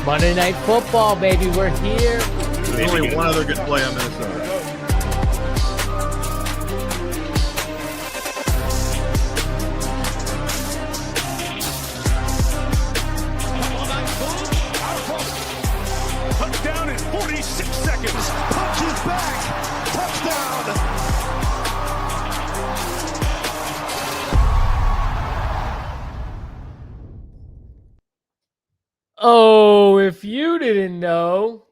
Monday Night Football, baby. We're here. There's only one other good play on Minnesota. Touchdown in 46 seconds. Punches back. Touchdown. Oh, if you didn't know,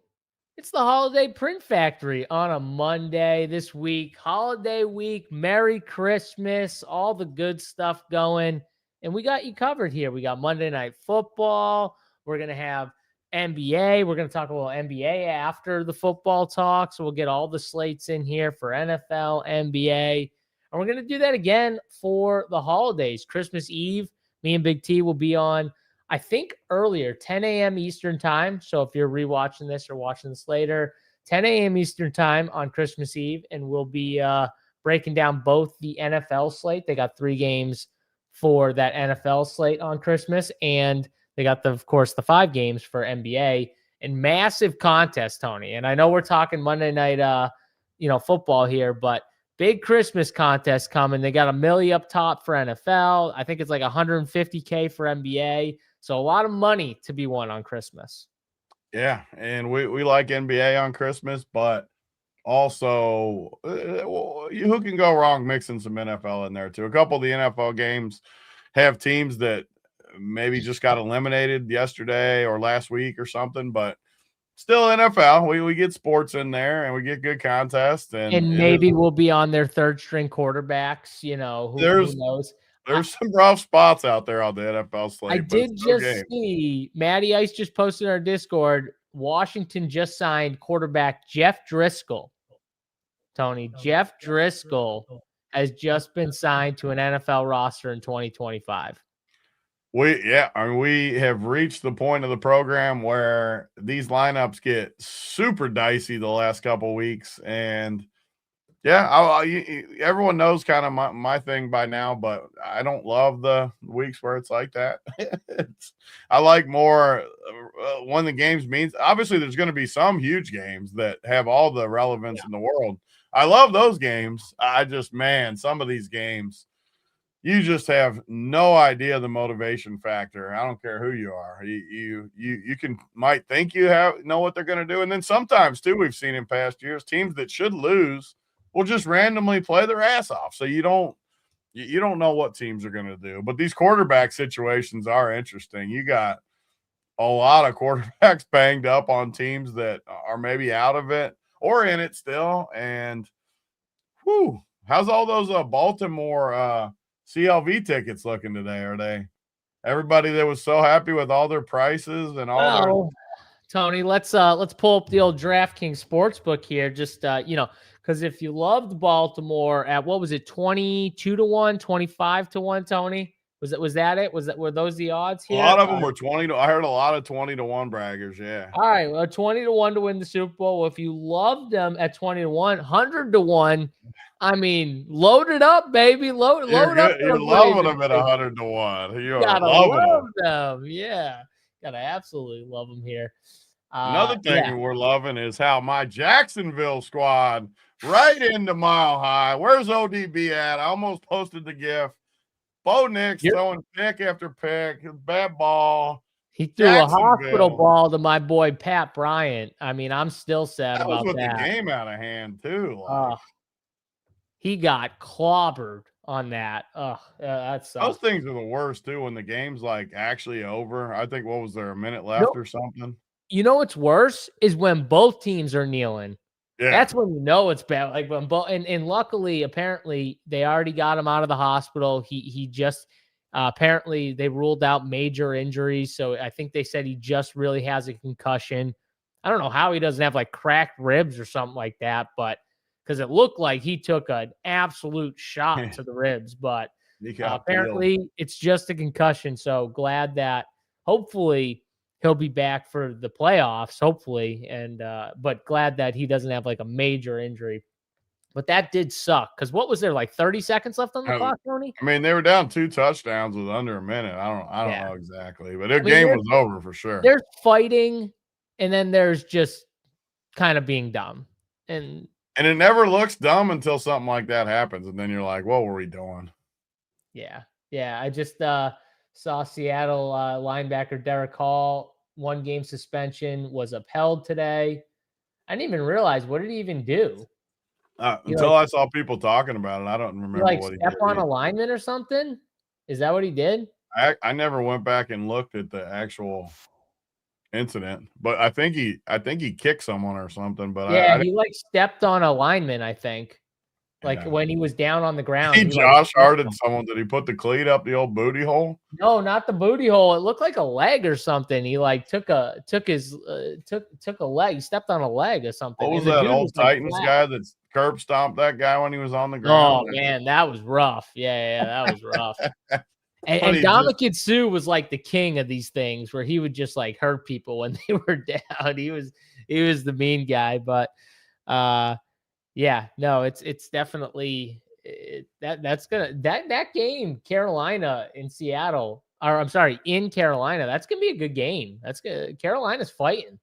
it's the Holiday Print Factory on a Monday this week. Holiday week, Merry Christmas, all the good stuff going. And we got you covered here. We got Monday Night Football. We're going to have NBA. We're going to talk about NBA after the football talk. So we'll get all the slates in here for NFL, NBA. And we're going to do that again for the holidays. Christmas Eve, me and Big T will be on, I think earlier, 10 a.m. Eastern time. So if you're rewatching this or watching this later, 10 a.m. Eastern time on Christmas Eve. And we'll be breaking down both the NFL slate. They got 3 games for that NFL slate on Christmas. And they got, of course, the 5 games for NBA. And massive contest, Tony. And I know we're talking Monday night football here, but big Christmas contest coming. They got $1 million up top for NFL. I think it's like $150K for NBA. So a lot of money to be won on Christmas. Yeah, and we like NBA on Christmas, but also who can go wrong mixing some NFL in there too? A couple of the NFL games have teams that maybe just got eliminated yesterday or last week or something, but still NFL. We get sports in there and we get good contests. And maybe we'll be on their third string quarterbacks, who knows? There's some rough spots out there on the NFL slate. I did just see Matty Ice just posted on our Discord. Washington just signed quarterback Jeff Driscoll. Tony, Jeff Driscoll has just been signed to an NFL roster in 2025. We have reached the point of the program where these lineups get super dicey the last couple of weeks. And yeah, everyone knows kind of my thing by now, but I don't love the weeks where it's like that. I like more when the games means. Obviously, there's going to be some huge games that have all the relevance in the world. I love those games. Some of these games, you just have no idea the motivation factor. I don't care who you are. You might think you know what they're going to do, and then sometimes too, we've seen in past years teams that should lose will just randomly play their ass off. So you don't know what teams are going to do. But these quarterback situations are interesting. You got a lot of quarterbacks banged up on teams that are maybe out of it or in it still. And how's all those Baltimore CLV tickets looking today? Are they everybody that was so happy with all their prices and all Tony, let's pull up the old DraftKings sportsbook here. Just because if you loved Baltimore at what was it, 22-1, 25-1, Tony? Were those the odds here? A lot of them were 20 to. I heard a lot of 20-1 braggers. Yeah. All right, well, 20-1 to win the Super Bowl. Well, if you loved them at 20-1, 100-1. I mean, load it up, baby. Load up. You're loving them at 100-1. You gotta love them. Yeah, gotta absolutely love them here. Another thing we're loving is how my Jacksonville squad right into Mile High. Where's ODB at? I almost posted the GIF. Bo Nix throwing pick after pick, bad ball. He threw a hospital ball to my boy Pat Bryant. I mean, I'm still sad about that. That was with the game out of hand too. He got clobbered on that. That sucks. Those things are the worst too when the game's like actually over. I think what was there, a minute left or something? You know what's worse is when both teams are kneeling. Yeah. That's when you know it's bad. Like when both, and luckily, apparently, they already got him out of the hospital. He just apparently they ruled out major injuries. So I think they said he just really has a concussion. I don't know how he doesn't have like cracked ribs or something like that, but because it looked like he took an absolute shot to the ribs, but apparently it's just a concussion. So glad that hopefully he'll be back for the playoffs, hopefully. And, but glad that he doesn't have like a major injury. But that did suck because what was there, like 30 seconds left on the clock, Tony? I mean, they were down 2 touchdowns with under a minute. I don't Yeah. know exactly, but the I mean, game was over for sure. There's fighting, and then there's just kind of being dumb. And it never looks dumb until something like that happens, and then you're like, what were we doing? Yeah. I just saw Seattle linebacker Derek Hall, 1-game suspension, was upheld today. I didn't even realize, what did he even do? Until I saw people talking about it, I don't remember what he did. Step on a lineman or something? Is that what he did? I never went back and looked at the actual incident, but I think he kicked someone or something. But yeah, he stepped on a lineman, I think. When he was down on the ground. He Josh Harted someone. Did he put the cleat up the old booty hole? No, not the booty hole. It looked like a leg or something. He took a leg, stepped on a leg or something. What was that old Titans guy that curb stomped that guy when he was on the ground? Oh man, that was rough. Yeah, that was rough. and Dominican Sue was like the king of these things, where he would just hurt people when they were down. He was the mean guy, but yeah, no, it's definitely that game, Carolina in Seattle, or I'm sorry, in Carolina, that's gonna be a good game. That's good. Carolina's fighting.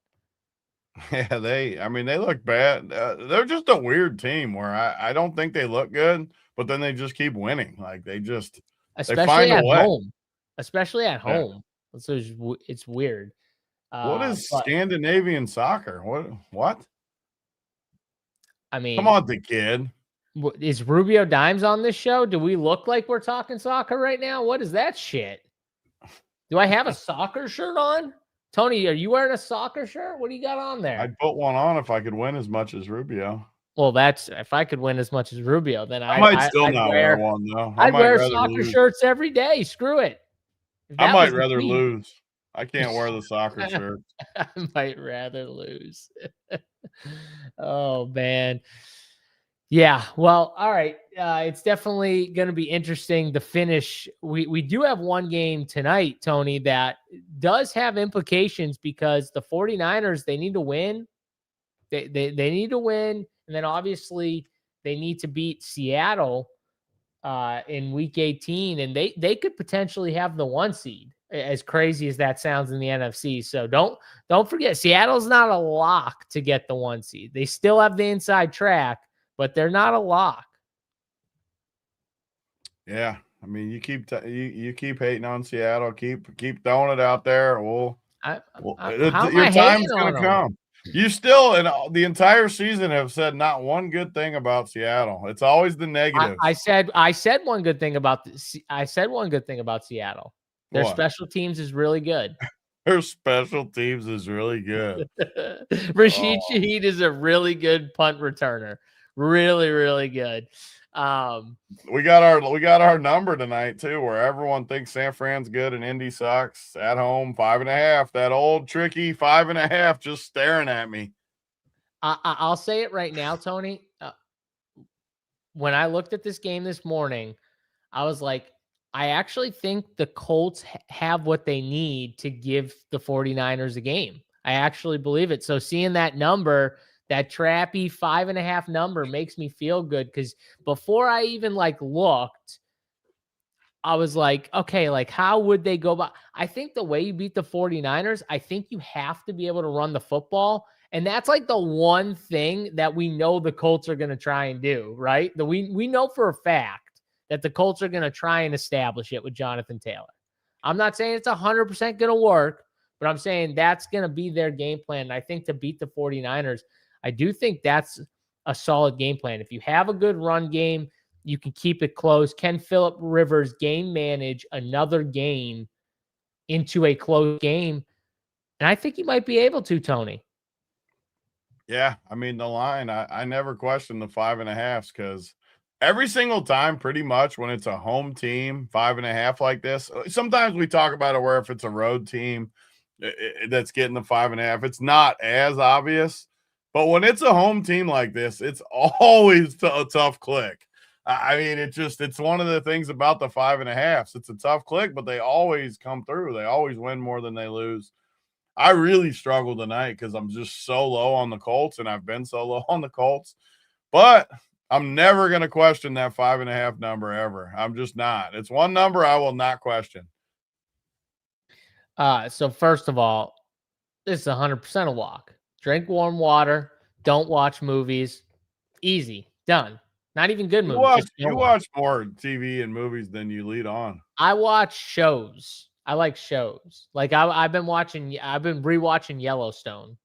Yeah, they look bad. They're just a weird team where I don't think they look good, but then they just keep winning. Especially at home. Especially at home. So it's weird. What is Scandinavian soccer? What? I mean, come on, the kid. Is Rubio Dimes on this show? Do we look like we're talking soccer right now? What is that shit? Do I have a soccer shirt on? Tony, are you wearing a soccer shirt? What do you got on there? I'd put one on if I could win as much as Rubio. Well, if I could win as much as Rubio, then I might still not wear one though. I'd wear soccer shirts every day. Screw it. I might rather lose. I can't wear the soccer shirt. I might rather lose. Oh man. Yeah, well, all right. It's definitely going to be interesting to finish. We do have one game tonight, Tony, that does have implications because the 49ers, they need to win. They need to win, and then obviously they need to beat Seattle in week 18, and they could potentially have the 1 seed, as crazy as that sounds in the NFC. So don't forget, Seattle's not a lock to get the 1 seed. They still have the inside track, but they're not a lock. Yeah, I mean, you keep hating on Seattle. Keep throwing it out there. Your time's going to come. You still, in the entire season, have said not one good thing about Seattle. It's always the negative. I said one good thing about Seattle. Their special teams is really good. Their special teams is really good. Rashid Shaheed is a really good punt returner. Really, really good. We got our number tonight too, where everyone thinks San Fran's good and Indy sucks. At home, 5.5. That old tricky 5.5 just staring at me. I'll say it right now, Tony. When I looked at this game this morning, I was like, I actually think the Colts have what they need to give the 49ers a game. I actually believe it. So seeing that number, that trappy 5.5 number, makes me feel good, because before I even looked, I was like, okay, how would they go about? I think the way you beat the 49ers, I think you have to be able to run the football. And that's the one thing that we know the Colts are going to try and do, right? We know for a fact that the Colts are going to try and establish it with Jonathan Taylor. I'm not saying it's 100% going to work, but I'm saying that's going to be their game plan. And I think to beat the 49ers, I do think that's a solid game plan. If you have a good run game, you can keep it close. Can Phillip Rivers game manage another game into a close game? And I think he might be able to, Tony. Yeah, I mean, the line, I never question the 5.5s, because every single time, pretty much, when it's a home team, 5.5 like this, sometimes we talk about it where if it's a road team that's getting the 5.5, it's not as obvious. But when it's a home team like this, it's always a tough click. I mean, it's one of the things about the 5.5s. It's a tough click, but they always come through. They always win more than they lose. I really struggle tonight because I'm just so low on the Colts, and I've been so low on the Colts. But I'm never going to question that 5.5 number ever. I'm just not. It's one number I will not question. So first of all, this is 100% a walk. Drink warm water. Don't watch movies. Easy. Done. Not even good movies. You watch more TV and movies than you lead on. I watch shows. I like shows. Like I've been rewatching Yellowstone.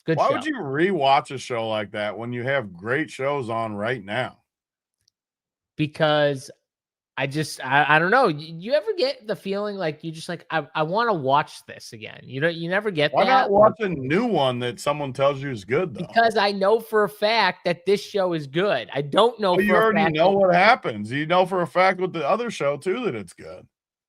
Good show. Why would you rewatch a show like that when you have great shows on right now? Because I don't know. You ever get the feeling like you just like, I want to watch this again. You never get that. Why not watch a new one that someone tells you is good though? Because I know for a fact that this show is good. I don't know. Well, you already know what happens. You know for a fact with the other show too that it's good.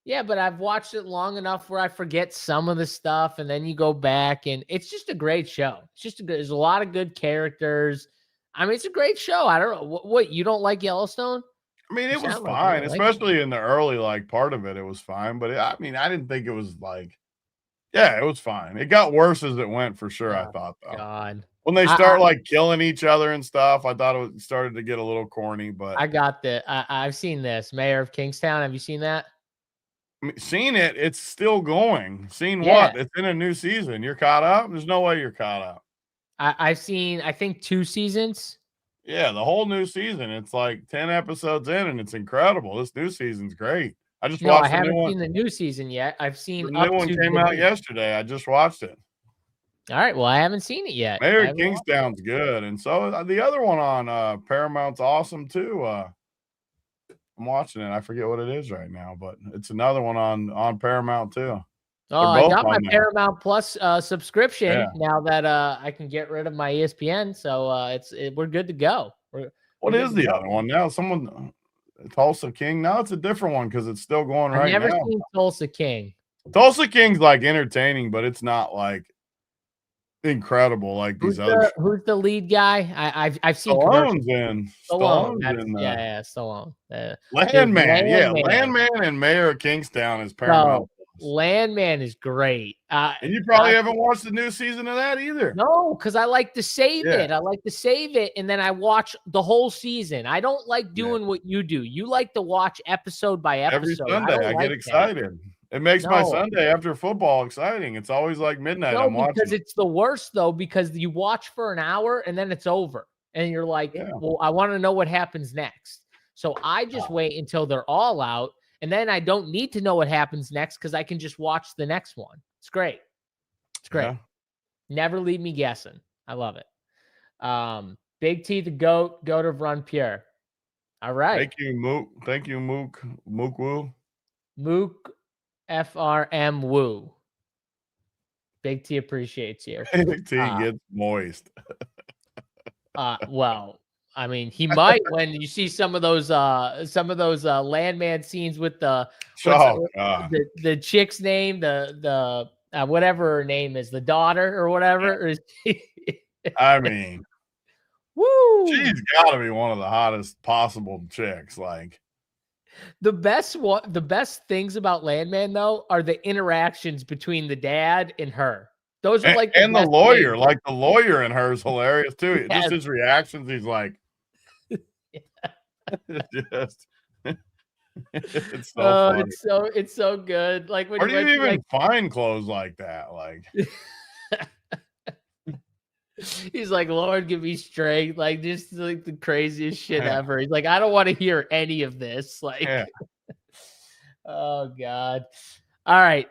Yeah, but I've watched it long enough where I forget some of the stuff, and then you go back, and it's just a great show. It's just there's a lot of good characters. I mean, it's a great show. I don't know what you don't like Yellowstone. I mean, it was fine, especially in the early part of it. It was fine, but I didn't think it was it was fine. It got worse as it went for sure. I thought though. God. When they start killing each other and stuff, I thought it started to get a little corny. But I've seen this. Mayor of Kingstown. Have you seen that? Seen it. It's still going. What? It's in a new season. You're caught up? There's no way you're caught up. I've seen, I think, 2 seasons. Yeah, the whole new season. It's 10 episodes in, and it's incredible. This new season's great. I just watched I haven't seen the new season yet. I've seen the new one came out yesterday. I just watched it. All right. Well, I haven't seen it yet. Mayor of Kingstown's good. And so the other one on Paramount's awesome too. I'm watching it. I forget what it is right now, but it's another one on Paramount too. Oh, I got my Paramount Plus subscription now that I can get rid of my ESPN. So we're good to go. What is the other one now? Tulsa King? No, it's a different one because it's still going right now. I've never seen Tulsa King. Tulsa King's entertaining, but it's not incredible like these others. Who's the lead guy? I've seen Stallone's in. Stallone. Stallone. Landman. Landman and Mayor of Kingstown is Paramount. Landman is great. And you probably haven't watched the new season of that either. No, because I like to save it. I like to save it, and then I watch the whole season. I don't like doing what you do. You like to watch episode by episode. Every Sunday, I get excited. It makes my Sunday after football exciting. It's always midnight. I'm watching. Because it's the worst, though, because you watch for an hour, and then it's over. And you're like, well, I want to know what happens next. So I just wait until they're all out. And then I don't need to know what happens next because I can just watch the next one. It's great. It's great. Yeah. Never leave me guessing. I love it. Big T, the GOAT of Run Pure. All right. Thank you, Mook. Thank you, Mook. Mook Woo. Mook FRM Woo. Big T appreciates you. Big T gets moist. Well, I mean, he might when you see some of those Landman scenes with the chick's name, the whatever her name is, the daughter or whatever. Yeah. I mean, woo! She's got to be one of the hottest possible chicks. The best things about Landman though are the interactions between the dad and her. Those are and the lawyer, things. The lawyer in her is hilarious too. Yes. Just his reactions, he's like. It's so funny. It's so good. When where do you even find clothes like that? He's like, Lord, give me strength. Just the craziest shit ever. He's like, I don't want to hear any of this. Oh God. All right.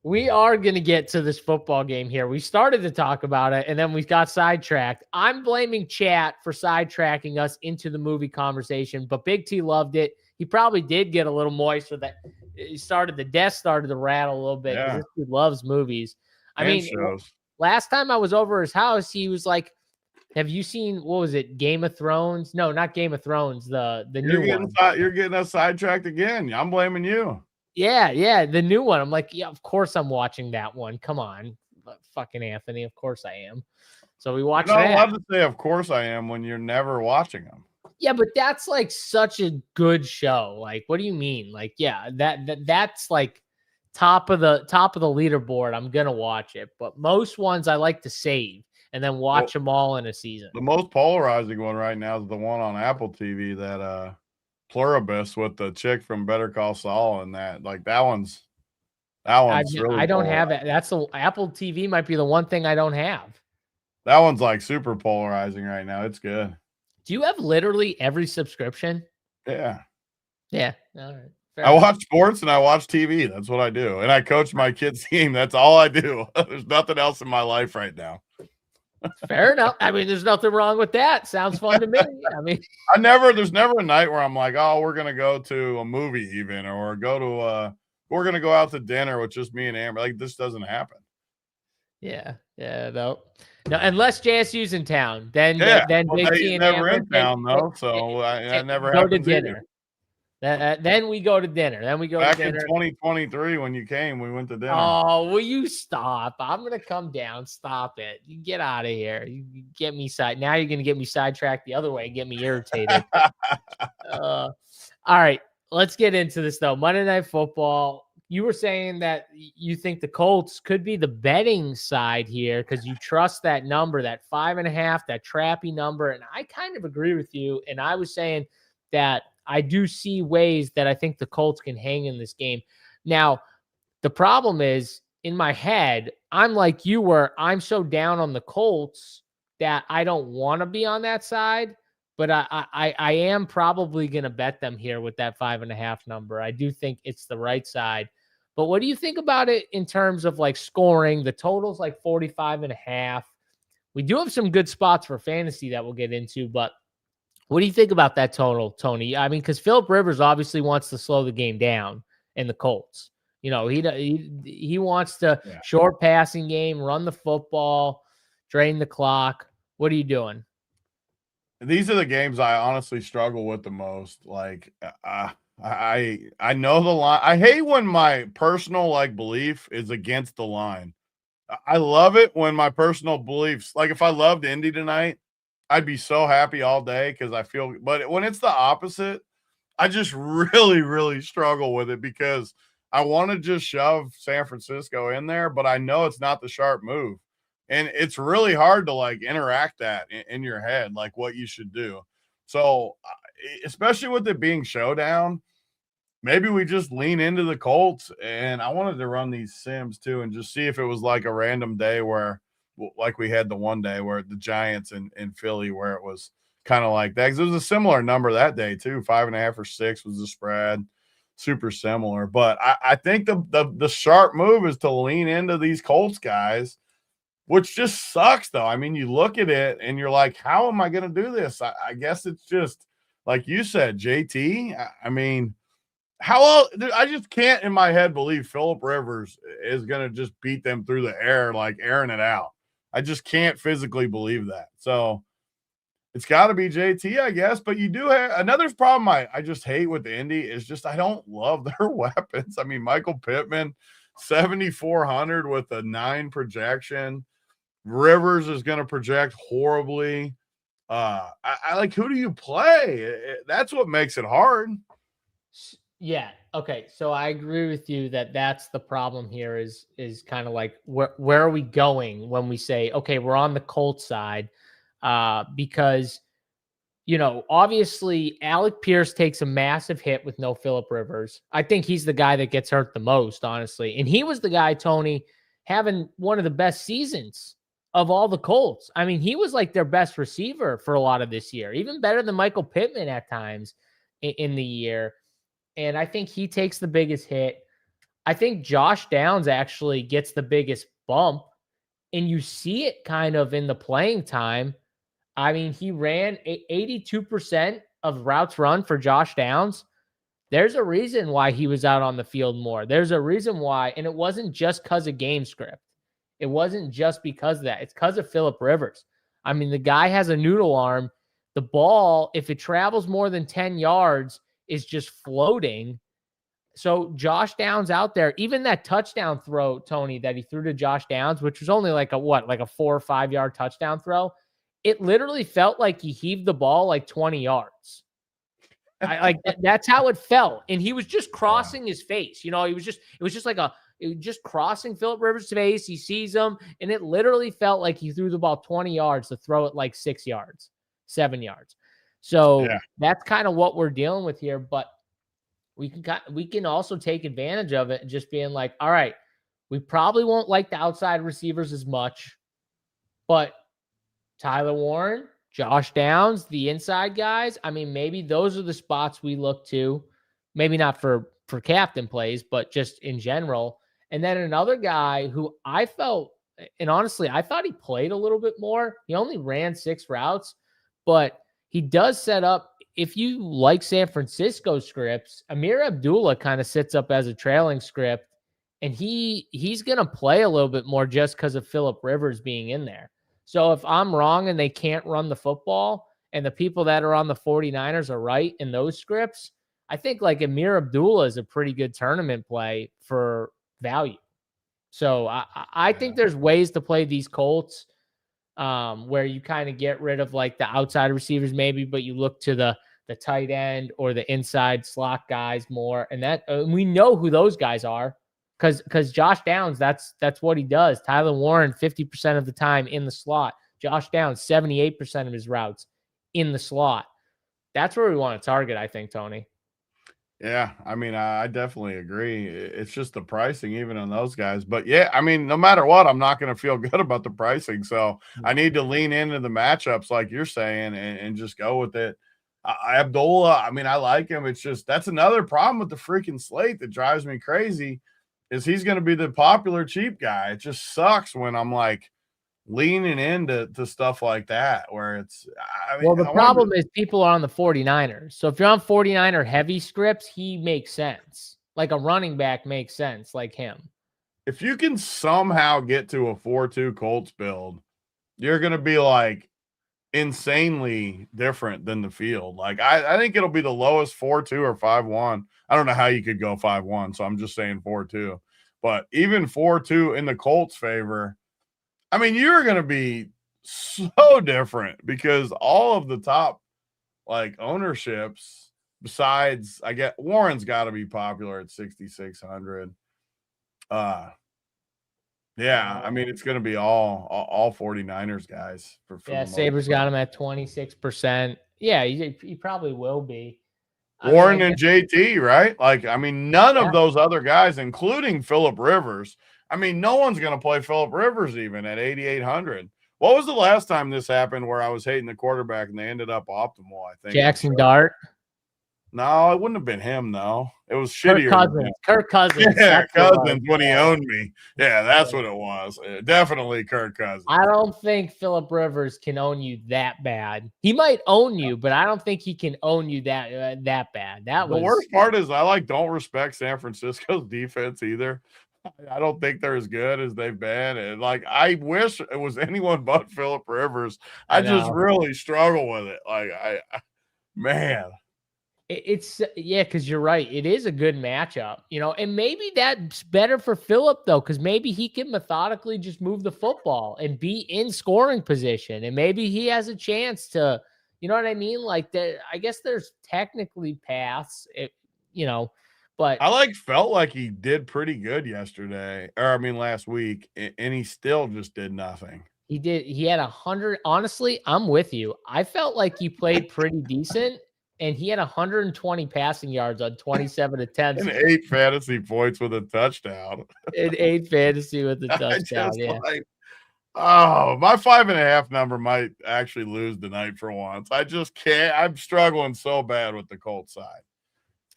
We are going to get to this football game here. We started to talk about it, and then we got sidetracked. I'm blaming chat for sidetracking us into the movie conversation, but Big T loved it. He probably did get a little moist with that. The desk started to rattle a little bit because this dude loves movies. Last time I was over his house, he was like, have you seen, what was it, Game of Thrones? No, not Game of Thrones, the new one. You're getting us sidetracked again. I'm blaming you. Yeah, the new one. I'm like, yeah, of course I'm watching that one. Come on, fucking Anthony. Of course I am. So we watched that. You're not allowed to say, of course I am, when you're never watching them. Yeah, but that's such a good show. What do you mean? That's top of the leaderboard. I'm gonna watch it, but most ones I like to save. and then watch them all in a season. The most polarizing one right now is the one on Apple TV, that Pluribus with the chick from Better Call Saul, and that one's really I don't have polarizing. it. That's the Apple TV might be the one thing I don't have. That one's like super polarizing right now. It's good. Do you have literally every subscription? Yeah. Yeah. All right. I watch sports and I watch TV. That's what I do. And I coach my kids' team. That's all I do. There's nothing else in my life right now. Fair enough. I mean, there's nothing wrong with that. Sounds fun to me. I mean, there's never a night where I'm like, oh, we're going to go to a movie even, or we're going to go out to dinner with just me and Amber. Like, this doesn't happen. Yeah. No, unless JSU's in town, then Big T and never in town though. So I never go to happens dinner. Then we go to dinner. Then we go back to dinner. in 2023 when you came, we went to dinner. Oh, will you stop? I'm gonna come down. Stop it. You get out of here. You get me now you're gonna get me sidetracked the other way and get me irritated. All right, let's get into this though. Monday Night Football. You were saying that you think the Colts could be the betting side here because you trust that number, that 5.5, that trappy number. And I kind of agree with you. And I was saying that I do see ways that I think the Colts can hang in this game. Now, the problem is in my head, I'm like you where I'm so down on the Colts that I don't want to be on that side. But I am probably going to bet them here with that 5.5 number. I do think it's the right side. But what do you think about it in terms of like scoring? The total's like 45.5. We do have some good spots for fantasy that we'll get into. But what do you think about that total, Tony? I mean, because Phillip Rivers obviously wants to slow the game down in the Colts. You know, he wants to short passing game, run the football, drain the clock. What are you doing? These are the games I honestly struggle with the most. Like, I know the line. I hate when my personal belief is against the line. I love it when my personal beliefs, like if I loved Indy tonight, I'd be so happy all day because I feel. But when it's the opposite, I just really, really struggle with it because I want to just shove San Francisco in there, but I know it's not the sharp move. And it's really hard to interact that in your head, like what you should do. So, especially with it being Showdown, maybe we just lean into the Colts. And I wanted to run these sims too and just see if it was like a random day where, like we had the one day where the Giants in Philly, where it was kind of like that. Because it was a similar number that day too. 5.5 or 6 was the spread. Super similar. But I think the sharp move is to lean into these Colts guys, which just sucks, though. I mean, you look at it and you're like, how am I going to do this? I guess it's just, like you said, JT. I mean, how else? I just can't in my head believe Phillip Rivers is going to just beat them through the air, like airing it out. I just can't physically believe that. So it's got to be JT, I guess. But you do have another problem I just hate with Indy is just I don't love their weapons. I mean, Michael Pittman, 7,400 with a 9 projection. Rivers is going to project horribly. I like, who do you play? That's what makes it hard. Yeah. Okay. So I agree with you that that's the problem here is kind of like, where are we going when we say, okay, we're on the Colts side? Because, you know, obviously Alec Pierce takes a massive hit with no Phillip Rivers. I think he's the guy that gets hurt the most, honestly. And he was the guy, Tony, having one of the best seasons of all the Colts. I mean, he was like their best receiver for a lot of this year, even better than Michael Pittman at times in the year. And I think he takes the biggest hit. I think Josh Downs actually gets the biggest bump, and you see it kind of in the playing time. I mean, he ran 82% of routes run for Josh Downs. There's a reason why he was out on the field more. There's a reason why, and it wasn't just because of game script. It wasn't just because of that. It's because of Phillip Rivers. I mean, the guy has a noodle arm. The ball, if it travels more than 10 yards, is just floating. So Josh Downs out there, even that touchdown throw, Tony, that he threw to Josh Downs, which was only like a 4 or 5 yard touchdown throw. It literally felt like he heaved the ball like 20 yards. That's how it felt. And he was just crossing his face. It was just crossing Phillip Rivers' face. He sees him, and it literally felt like he threw the ball 20 yards to throw it like 6 yards, 7 yards. So that's kind of what we're dealing with here. But we can also take advantage of it and just being like, all right, we probably won't like the outside receivers as much, but Tyler Warren, Josh Downs, the inside guys, I mean, maybe those are the spots we look to. Maybe not for captain plays, but just in general. And then another guy who I felt, and honestly, I thought he played a little bit more. He only ran 6 routes, but he does set up. If you like San Francisco scripts, Amir Abdullah kind of sits up as a trailing script, and he's going to play a little bit more just because of Phillip Rivers being in there. So if I'm wrong and they can't run the football and the people that are on the 49ers are right in those scripts, I think like Amir Abdullah is a pretty good tournament play for value. So I think there's ways to play these Colts where you kind of get rid of like the outside receivers maybe, but you look to the tight end or the inside slot guys more. And that we know who those guys are because Josh Downs, that's what he does. Tyler Warren, 50% of the time in the slot. Josh Downs, 78% of his routes in the slot. That's where we want to target, I think, Tony. Yeah, I mean, I definitely agree. It's just the pricing even on those guys. But yeah, I mean, no matter what, I'm not going to feel good about the pricing. So I need to lean into the matchups like you're saying and just go with it. Abdullah, I mean, I like him. It's just that's another problem with the freaking slate that drives me crazy is he's going to be the popular cheap guy. It just sucks when I'm like leaning into stuff like that where it's the problem is people are on the 49ers. So if you're on 49er heavy scripts, he makes sense. Like a running back makes sense like him. If you can somehow get to a 4-2 Colts build, you're going to be like insanely different than the field. Like I think it'll be the lowest 4-2 or 5-1. I don't know how you could go 5-1, so I'm just saying 4-2. But even 4-2 in the Colts' favor, I mean, you're going to be so different because all of the top like ownerships, besides I get Warren's got to be popular at 6,600. Yeah, I mean, it's going to be all 49ers guys. For Sabres got him at 26%. Yeah, he probably will be. Warren and JT, right? Like, I mean, none of those other guys, including Phillip Rivers. I mean, no one's going to play Phillip Rivers even at 8,800. What was the last time this happened where I was hating the quarterback and they ended up optimal? I think Jackson Dart. No, it wouldn't have been him, though. It was shittier. Kirk Cousins. Yeah, Cousins when he owned me. Yeah, that's what it was. Definitely Kirk Cousins. I don't think Phillip Rivers can own you that bad. He might own you, but I don't think he can own you that bad. The worst part is I don't respect San Francisco's defense either. I don't think they're as good as they've been. And like, I wish it was anyone but Phillip Rivers. I just really struggle with it. Like, man. It's because you're right. It is a good matchup, and maybe that's better for Phillip though, because maybe he can methodically just move the football and be in scoring position, and maybe he has a chance to, you know what I mean? Like I guess there's technically paths, but I felt like he did pretty good last week, and he still just did nothing. He did. He had 100. Honestly, I'm with you. I felt like he played pretty decent. And he had 120 passing yards on 27 attempts. And 8 fantasy points with a touchdown. And 8 fantasy with a touchdown, my 5.5 number might actually lose tonight for once. I just can't. I'm struggling so bad with the Colts side.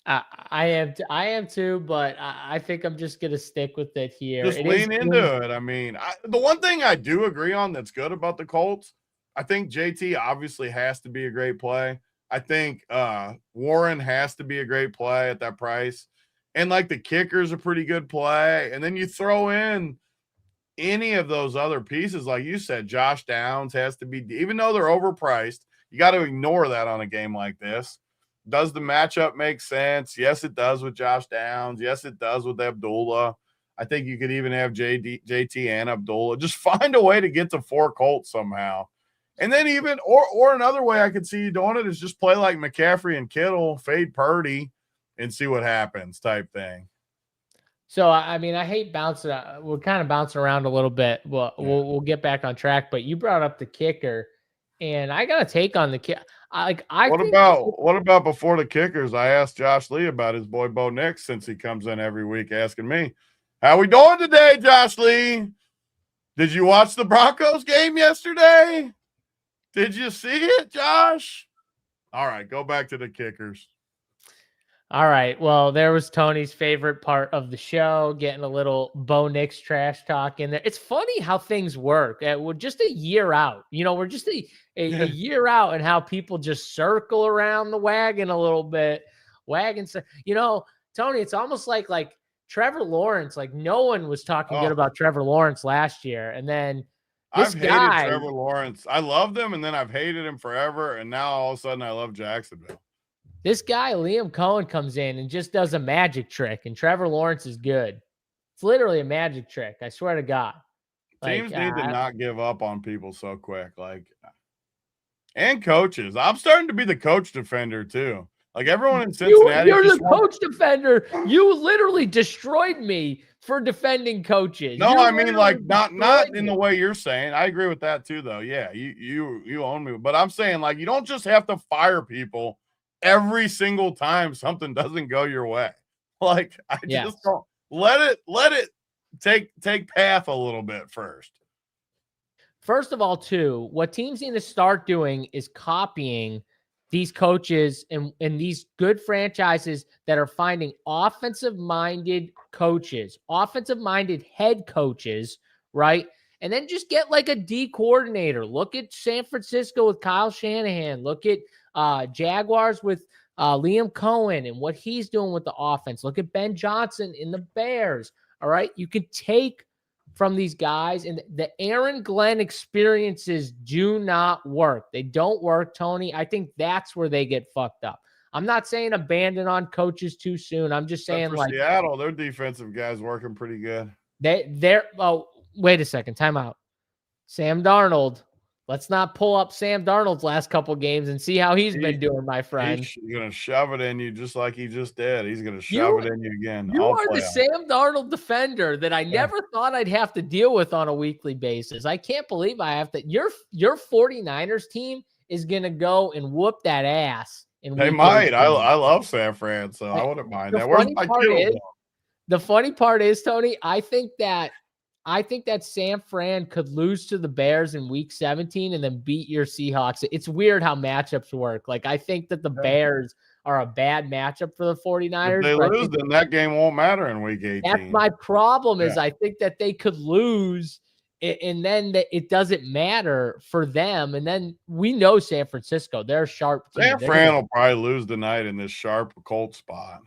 I am too, but I think I'm just going to stick with it here. Just lean into it. I mean, the one thing I do agree on that's good about the Colts, I think JT obviously has to be a great play. I think Warren has to be a great play at that price. And like the kicker's a pretty good play. And then you throw in any of those other pieces, like you said, Josh Downs has to be, even though they're overpriced, you got to ignore that on a game like this. Does the matchup make sense? Yes, it does with Josh Downs. Yes, it does with Abdullah. I think you could even have JT and Abdullah. Just find a way to get to 4 Colts somehow. And then even or another way I could see you doing it is just play like McCaffrey and Kittle, fade Purdy, and see what happens type thing. So, I mean, I hate bouncing. We're kind of bouncing around a little bit. We'll get back on track. But you brought up the kicker, and I got a take on the kicker. What about before the kickers? I asked Josh Lee about his boy Bo Nix since he comes in every week asking me, "How we doing today, Josh Lee? Did you watch the Broncos game yesterday? Did you see it, Josh?" All right, go back to the kickers. All right. Well, there was Tony's favorite part of the show, getting a little Bo Nix trash talk in there. It's funny how things work. We're just a year out. We're just a year out, and how people just circle around the wagon a little bit. Tony, it's almost like Trevor Lawrence. Like, no one was talking good about Trevor Lawrence last year, and then I've hated Trevor Lawrence. I loved him, and then I've hated him forever, and now all of a sudden I love Jacksonville. This guy, Liam Cohen, comes in and just does a magic trick, and Trevor Lawrence is good. It's literally a magic trick. I swear to God. Teams need to not give up on people so quick. And coaches. I'm starting to be the coach defender, too. Like, everyone in Cincinnati. You're the coach defender. You literally destroyed me for defending coaches. No, I mean, like, not in the way you're saying. I agree with that, too, though. Yeah, you own me. But I'm saying, like, you don't just have to fire people every single time something doesn't go your way. Like, I just don't let it take path a little bit first. First of all, too, what teams need to start doing is copying these coaches and these good franchises that are finding offensive-minded coaches, offensive-minded head coaches, right? And then just get like a D coordinator. Look at San Francisco with Kyle Shanahan. Look at Jaguars with Liam Cohen and what he's doing with the offense. Look at Ben Johnson in the Bears. All right. You can take from these guys, and the Aaron Glenn experiences do not work. They don't work, Tony. I think that's where they get fucked up. I'm not saying abandon on coaches too soon. I'm just saying, like, Seattle, their defensive guys working pretty good. Wait a second. Time out. Sam Darnold. Let's not pull up Sam Darnold's last couple games and see how he's been doing, my friend. He's going to shove it in you just like he just did. He's going to shove it in you again. You are the Sam Darnold defender that I never thought I'd have to deal with on a weekly basis. I can't believe I have to. Your 49ers team is going to go and whoop that ass. They might. I love San Fran, so I wouldn't mind that. Where's my kid? The funny part is, Tony, I think that San Fran could lose to the Bears in week 17 and then beat your Seahawks. It's weird how matchups work. Like, I think that the Bears are a bad matchup for the 49ers. If they lose, then that game won't matter in week 18. That's my problem is I think that they could lose and then it doesn't matter for them. And then we know San Francisco, they're sharp. San Fran will probably lose tonight in this sharp Colts spot.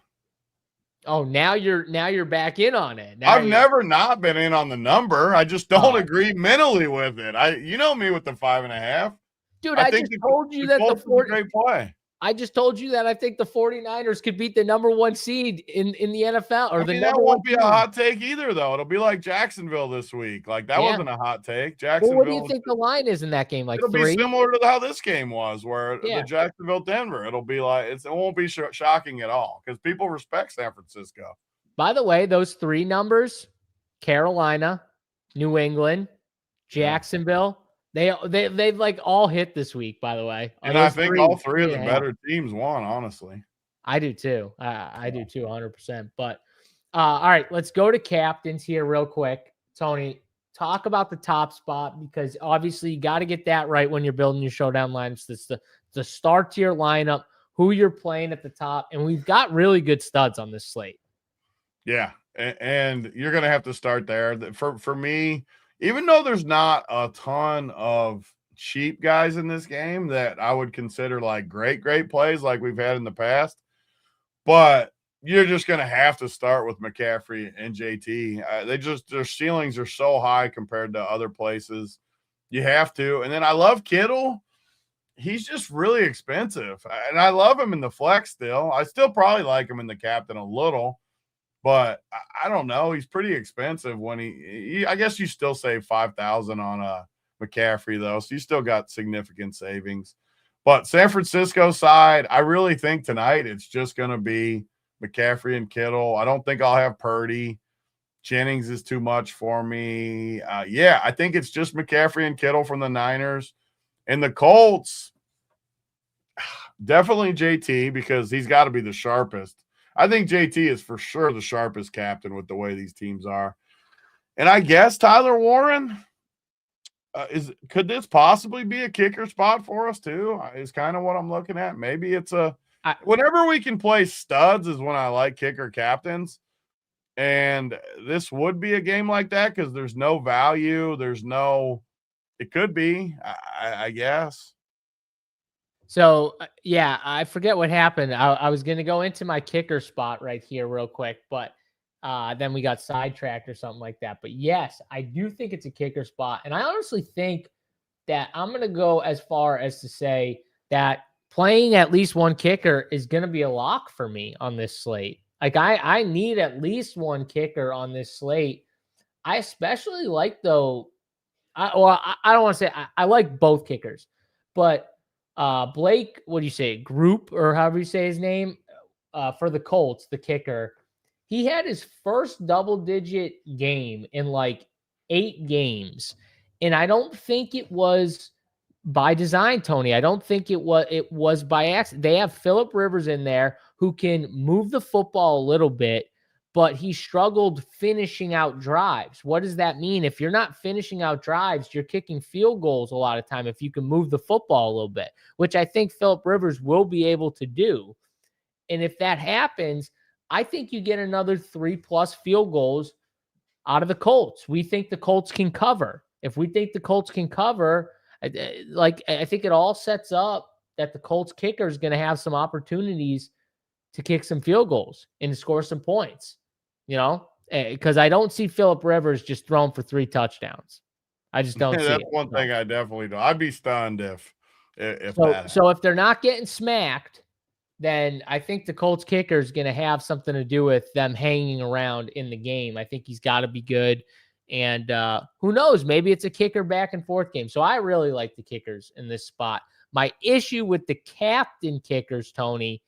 Oh, now you're back in on it. I've never not been in on the number. I just don't agree mentally with it. You know me with the 5.5. Dude, I just told you that the great play. I just told you that I think the 49ers could beat the number 1 seed in the NFL. Or that won't be a hot take either, though. It'll be like Jacksonville this week. Like, that wasn't a hot take. Jacksonville. Well, what do you think the line is in that game? Like, it'll 3? be similar to how this game was, where the Jacksonville-Denver. It'll be like it won't be shocking at all because people respect San Francisco. By the way, those 3 numbers: Carolina, New England, Jacksonville. They've like all hit this week, by the way. And I think all 3 of the better teams won, honestly. I do too. I do too, 100%. But all right, let's go to captains here real quick. Tony, talk about the top spot because obviously you got to get that right when you're building your showdown lineups. It's the start to your lineup, who you're playing at the top, and we've got really good studs on this slate. Yeah, and you're going to have to start there. For me, even though there's not a ton of cheap guys in this game that I would consider like great plays like we've had in the past, but you're just going to have to start with McCaffrey and JT. Their ceilings are so high compared to other places. You have to. And then I love Kittle. He's just really expensive. And I love him in the flex still. I still probably like him in the captain a little. But I don't know. He's pretty expensive when I guess you still save $5,000 on a McCaffrey, though. So you still got significant savings. But San Francisco side, I really think tonight it's just going to be McCaffrey and Kittle. I don't think I'll have Purdy. Jennings is too much for me. I think it's just McCaffrey and Kittle from the Niners. And the Colts, definitely JT, because he's got to be the sharpest. I think JT is for sure the sharpest captain with the way these teams are. And I guess Tyler Warren could this possibly be a kicker spot for us too? Is kind of what I'm looking at. Maybe it's whenever we can play studs is when I like kicker captains. And this would be a game like that because there's no value. It could be, I guess. So, I forget what happened. I was going to go into my kicker spot right here real quick, but then we got sidetracked or something like that. But yes, I do think it's a kicker spot. And I honestly think that I'm going to go as far as to say that playing at least one kicker is going to be a lock for me on this slate. Like I need at least one kicker on this slate. I especially like, though, I don't want to say I like both kickers, but Blake, what do you say, Group, or however you say his name, for the Colts, the kicker, he had his first double-digit game in like 8 games, and I don't think it was by design, Tony. I don't think it was by accident. They have Phillip Rivers in there who can move the football a little bit, but he struggled finishing out drives. What does that mean? If you're not finishing out drives, you're kicking field goals a lot of time if you can move the football a little bit, which I think Phillip Rivers will be able to do. And if that happens, I think you get another 3+ field goals out of the Colts. We think the Colts can cover. If we think the Colts can cover, I think it all sets up that the Colts kicker is going to have some opportunities to kick some field goals and to score some points, because I don't see Phillip Rivers just thrown for 3 touchdowns. I just don't see That's it. one thing I definitely do. I'd be stunned if so if they're not getting smacked, then I think the Colts kicker is going to have something to do with them hanging around in the game. I think he's got to be good. And who knows, maybe it's a kicker back and forth game. So I really like the kickers in this spot. My issue with the captain kickers, Tony,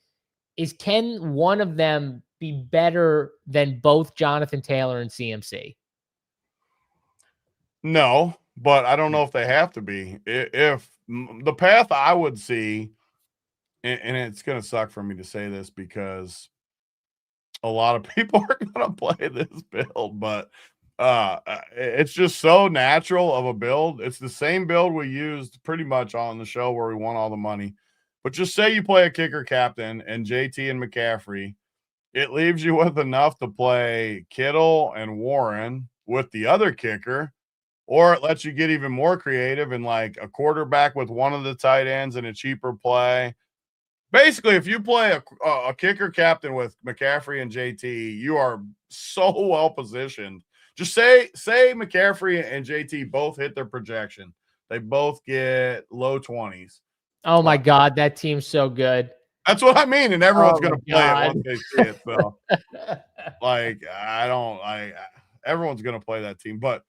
is can one of them be better than both Jonathan Taylor and CMC? No, but I don't know if they have to be. If the path I would see, and it's going to suck for me to say this because a lot of people are going to play this build, but it's just so natural of a build. It's the same build we used pretty much on the show where we won all the money. But just say you play a kicker captain and JT and McCaffrey, it leaves you with enough to play Kittle and Warren with the other kicker, or it lets you get even more creative and like a quarterback with one of the tight ends and a cheaper play. Basically, if you play a kicker captain with McCaffrey and JT, you are so well positioned. Just say McCaffrey and JT both hit their projection. They both get low 20s. Oh my God, that team's so good. That's what I mean, and everyone's going to play it once they see it. So, everyone's going to play that team. But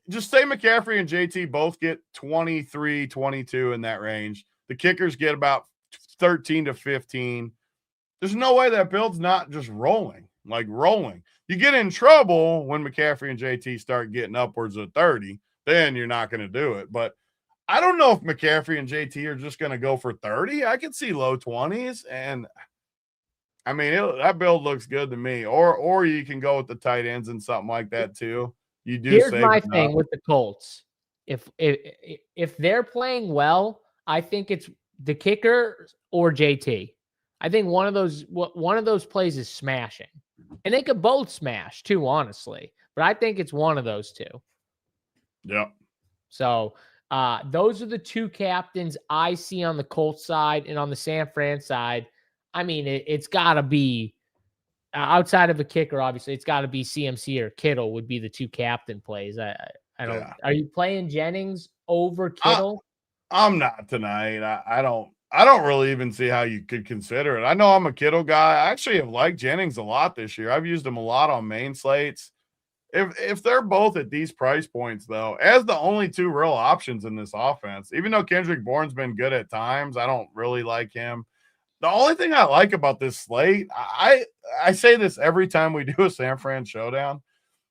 just say McCaffrey and JT both get 23, 22 in that range. The kickers get about 13 to 15. There's no way that build's not just rolling. You get in trouble when McCaffrey and JT start getting upwards of 30. Then you're not going to do it. But I don't know if McCaffrey and JT are just going to go for 30. I could see low 20s. And, I mean, that build looks good to me. Or you can go with the tight ends and something like that too. You do. Here's my thing with the Colts. If they're playing well, I think it's the kicker or JT. I think one of those plays is smashing. And they could both smash too, honestly. But I think it's one of those two. Yeah. So those are the two captains I see on the Colts side, and on the San Fran side, I mean, it's got to be outside of a kicker. Obviously, it's got to be CMC or Kittle would be the two captain plays. I don't. Yeah. Are you playing Jennings over Kittle? I'm not tonight. I don't really even see how you could consider it. I know I'm a Kittle guy. I actually have liked Jennings a lot this year. I've used him a lot on main slates. if they're both at these price points, though, as the only two real options in this offense, even though Kendrick Bourne's been good at times, I don't really like him. The only thing I like about this slate, I say this every time we do a San Fran showdown,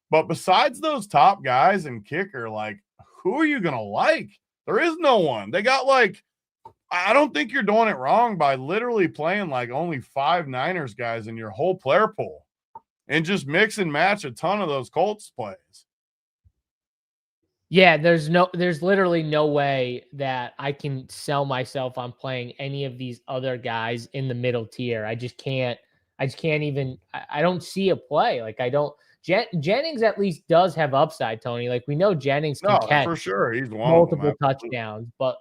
but besides those top guys and kicker, like, who are you gonna like? There is no one. They got like, I don't think you're doing it wrong by literally playing like only 5 Niners guys in your whole player pool and just mix and match a ton of those Colts plays. Yeah, there's literally no way that I can sell myself on playing any of these other guys in the middle tier. I just can't even, I don't see a play. Like I don't, Jennings at least does have upside, Tony. Like we know Jennings can catch for sure. He's one multiple of them, touchdowns, but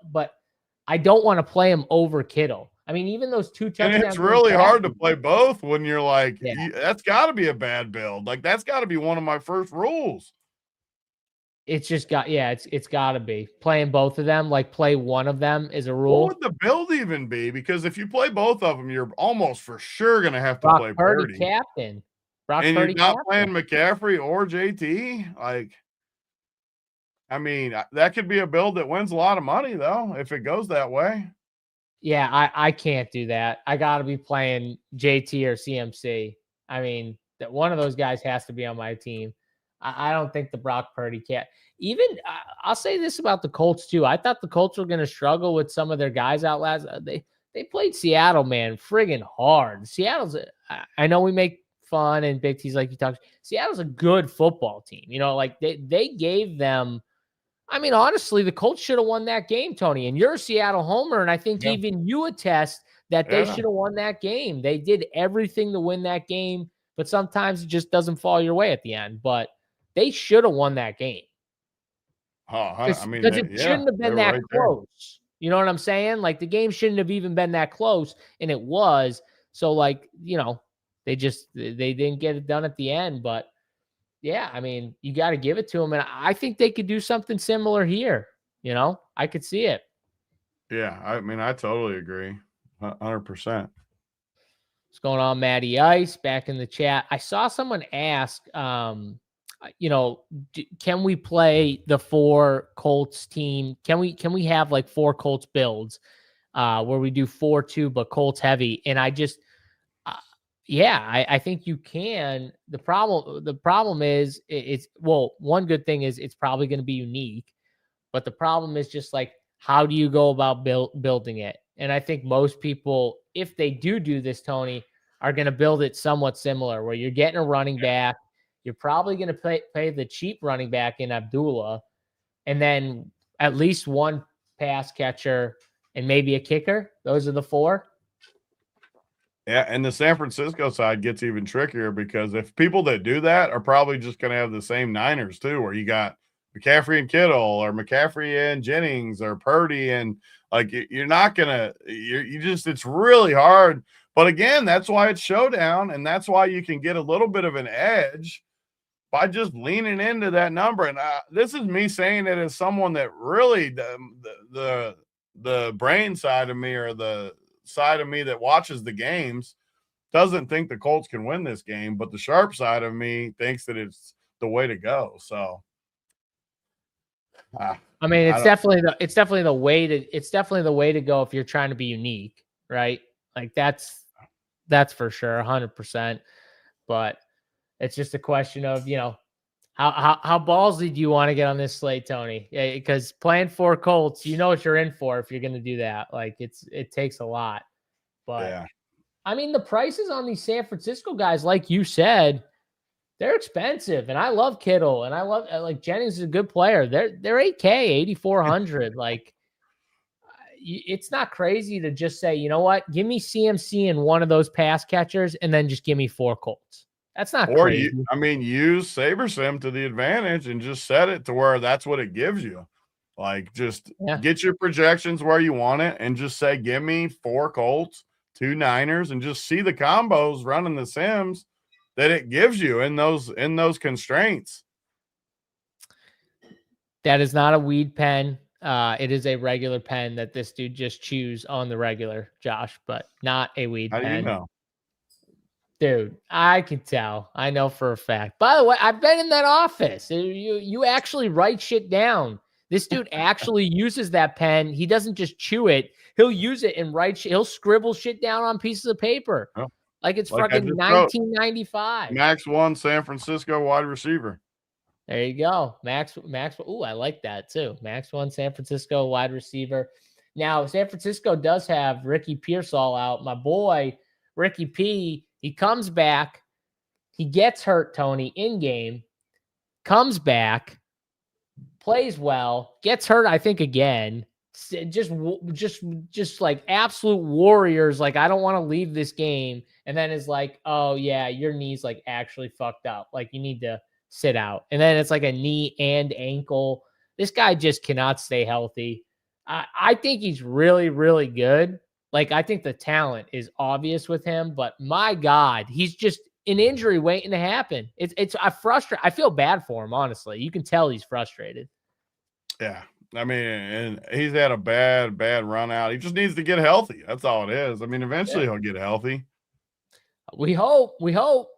I don't want to play him over Kittle. I mean, even those 2 touchdowns. And it's really hard to play both when you're like, yeah. That's got to be a bad build. Like that's got to be one of my first rules. It's just got, it's got to be playing both of them. Like play one of them is a rule. What would the build even be? Because if you play both of them, you're almost for sure going to have to Brock play Purdy Purdy. captain. And you're not playing McCaffrey or JT. Like, I mean, that could be a build that wins a lot of money, though, if it goes that way. Yeah, I can't do that. I got to be playing JT or CMC. I mean, that one of those guys has to be on my team. I don't think the Brock Purdy can't. Even I'll say this about the Colts too. I thought the Colts were going to struggle with some of their guys out last. They played Seattle, man, friggin' hard. Seattle's. I know we make fun and big T's like you talked. Seattle's a good football team. You know, like they gave them. I mean, honestly, the Colts should have won that game, Tony. And you're a Seattle homer, and I think even you attest that they should have won that game. They did everything to win that game, but sometimes it just doesn't fall your way at the end. But they should have won that game. I mean, because it shouldn't have been that close. You know what I'm saying? Like the game shouldn't have even been that close, and it was. So, like, you know, they didn't get it done at the end. But yeah, I mean, you got to give it to them, and I think they could do something similar here. You know, I could see it. Yeah, I mean, I totally agree, 100%. What's going on, Matty Ice? Back in the chat, I saw someone ask, you know, can we play the 4 Colts team? Can we have like 4 Colts builds where we do 4-2 but Colts heavy? And I just I think you can. The problem is it's one good thing is it's probably going to be unique, but the problem is just like how do you go about building it? And I think most people, if they do this, Tony, are going to build it somewhat similar where you're getting a running back. You're probably going to pay the cheap running back in Abdullah, and then at least one pass catcher and maybe a kicker. Those are the 4. Yeah, and the San Francisco side gets even trickier because if people that do that are probably just going to have the same Niners too, where you got McCaffrey and Kittle or McCaffrey and Jennings or Purdy, and like you're not going to – it's really hard. But again, that's why it's Showdown, and that's why you can get a little bit of an edge by just leaning into that number. And this is me saying it as someone that really the brain side of me or the side of me that watches the games doesn't think the Colts can win this game, but the sharp side of me thinks that it's the way to go. So, I mean, it's definitely the way to go if you're trying to be unique, right? Like that's for sure, 100%. But it's just a question of, you know, how ballsy do you want to get on this slate, Tony? Yeah, because playing 4 Colts, you know what you're in for if you're going to do that. Like it takes a lot. But yeah. I mean, the prices on these San Francisco guys, like you said, they're expensive. And I love Kittle, and I love like Jennings is a good player. They're $8K, 8,400. Like it's not crazy to just say, you know what, give me CMC and one of those pass catchers, and then just give me 4 Colts. That's not crazy. Use SaberSim to the advantage and just set it to where that's what it gives you. Like, just get your projections where you want it and just say, give me 4 Colts, 2 Niners, and just see the combos running the Sims that it gives you in those constraints. That is not a weed pen. It is a regular pen that this dude just chews on the regular, Josh, but not a weed pen. How do you know? Dude, I can tell. I know for a fact. By the way, I've been in that office. You actually write shit down. This dude actually uses that pen. He doesn't just chew it. He'll use it and write shit. He'll scribble shit down on pieces of paper. Oh, Like it's like I fucking just wrote. 1995. Max 1 San Francisco wide receiver. There you go. Max. Ooh, I like that too. Max 1 San Francisco wide receiver. Now, San Francisco does have Ricky Pearsall out. My boy, Ricky P, he comes back. He gets hurt, Tony, in game, comes back, plays well, gets hurt, I think, again. Just like absolute warriors. Like, I don't want to leave this game. And then is like, oh, yeah, your knee's like actually fucked up. Like, you need to sit out. And then it's like a knee and ankle. This guy just cannot stay healthy. I think he's really, really good. Like, I think the talent is obvious with him, but my God, he's just an injury waiting to happen. I feel bad for him, honestly. You can tell he's frustrated. Yeah. I mean, and he's had a bad run out. He just needs to get healthy. That's all it is. I mean, eventually he'll get healthy. We hope.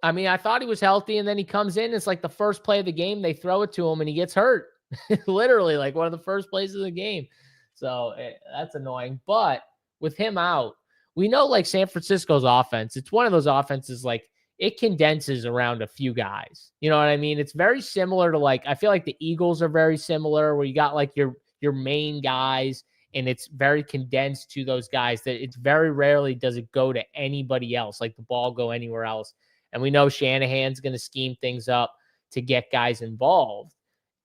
I mean, I thought he was healthy, and then he comes in. It's like the first play of the game. They throw it to him, and he gets hurt. Literally, like one of the first plays of the game. So that's annoying. But with him out, we know like San Francisco's offense, it's one of those offenses like it condenses around a few guys. You know what I mean? It's very similar to like, I feel like the Eagles are very similar where you got like your main guys and it's very condensed to those guys that it's very rarely does it go to anybody else, like the ball go anywhere else. And we know Shanahan's going to scheme things up to get guys involved.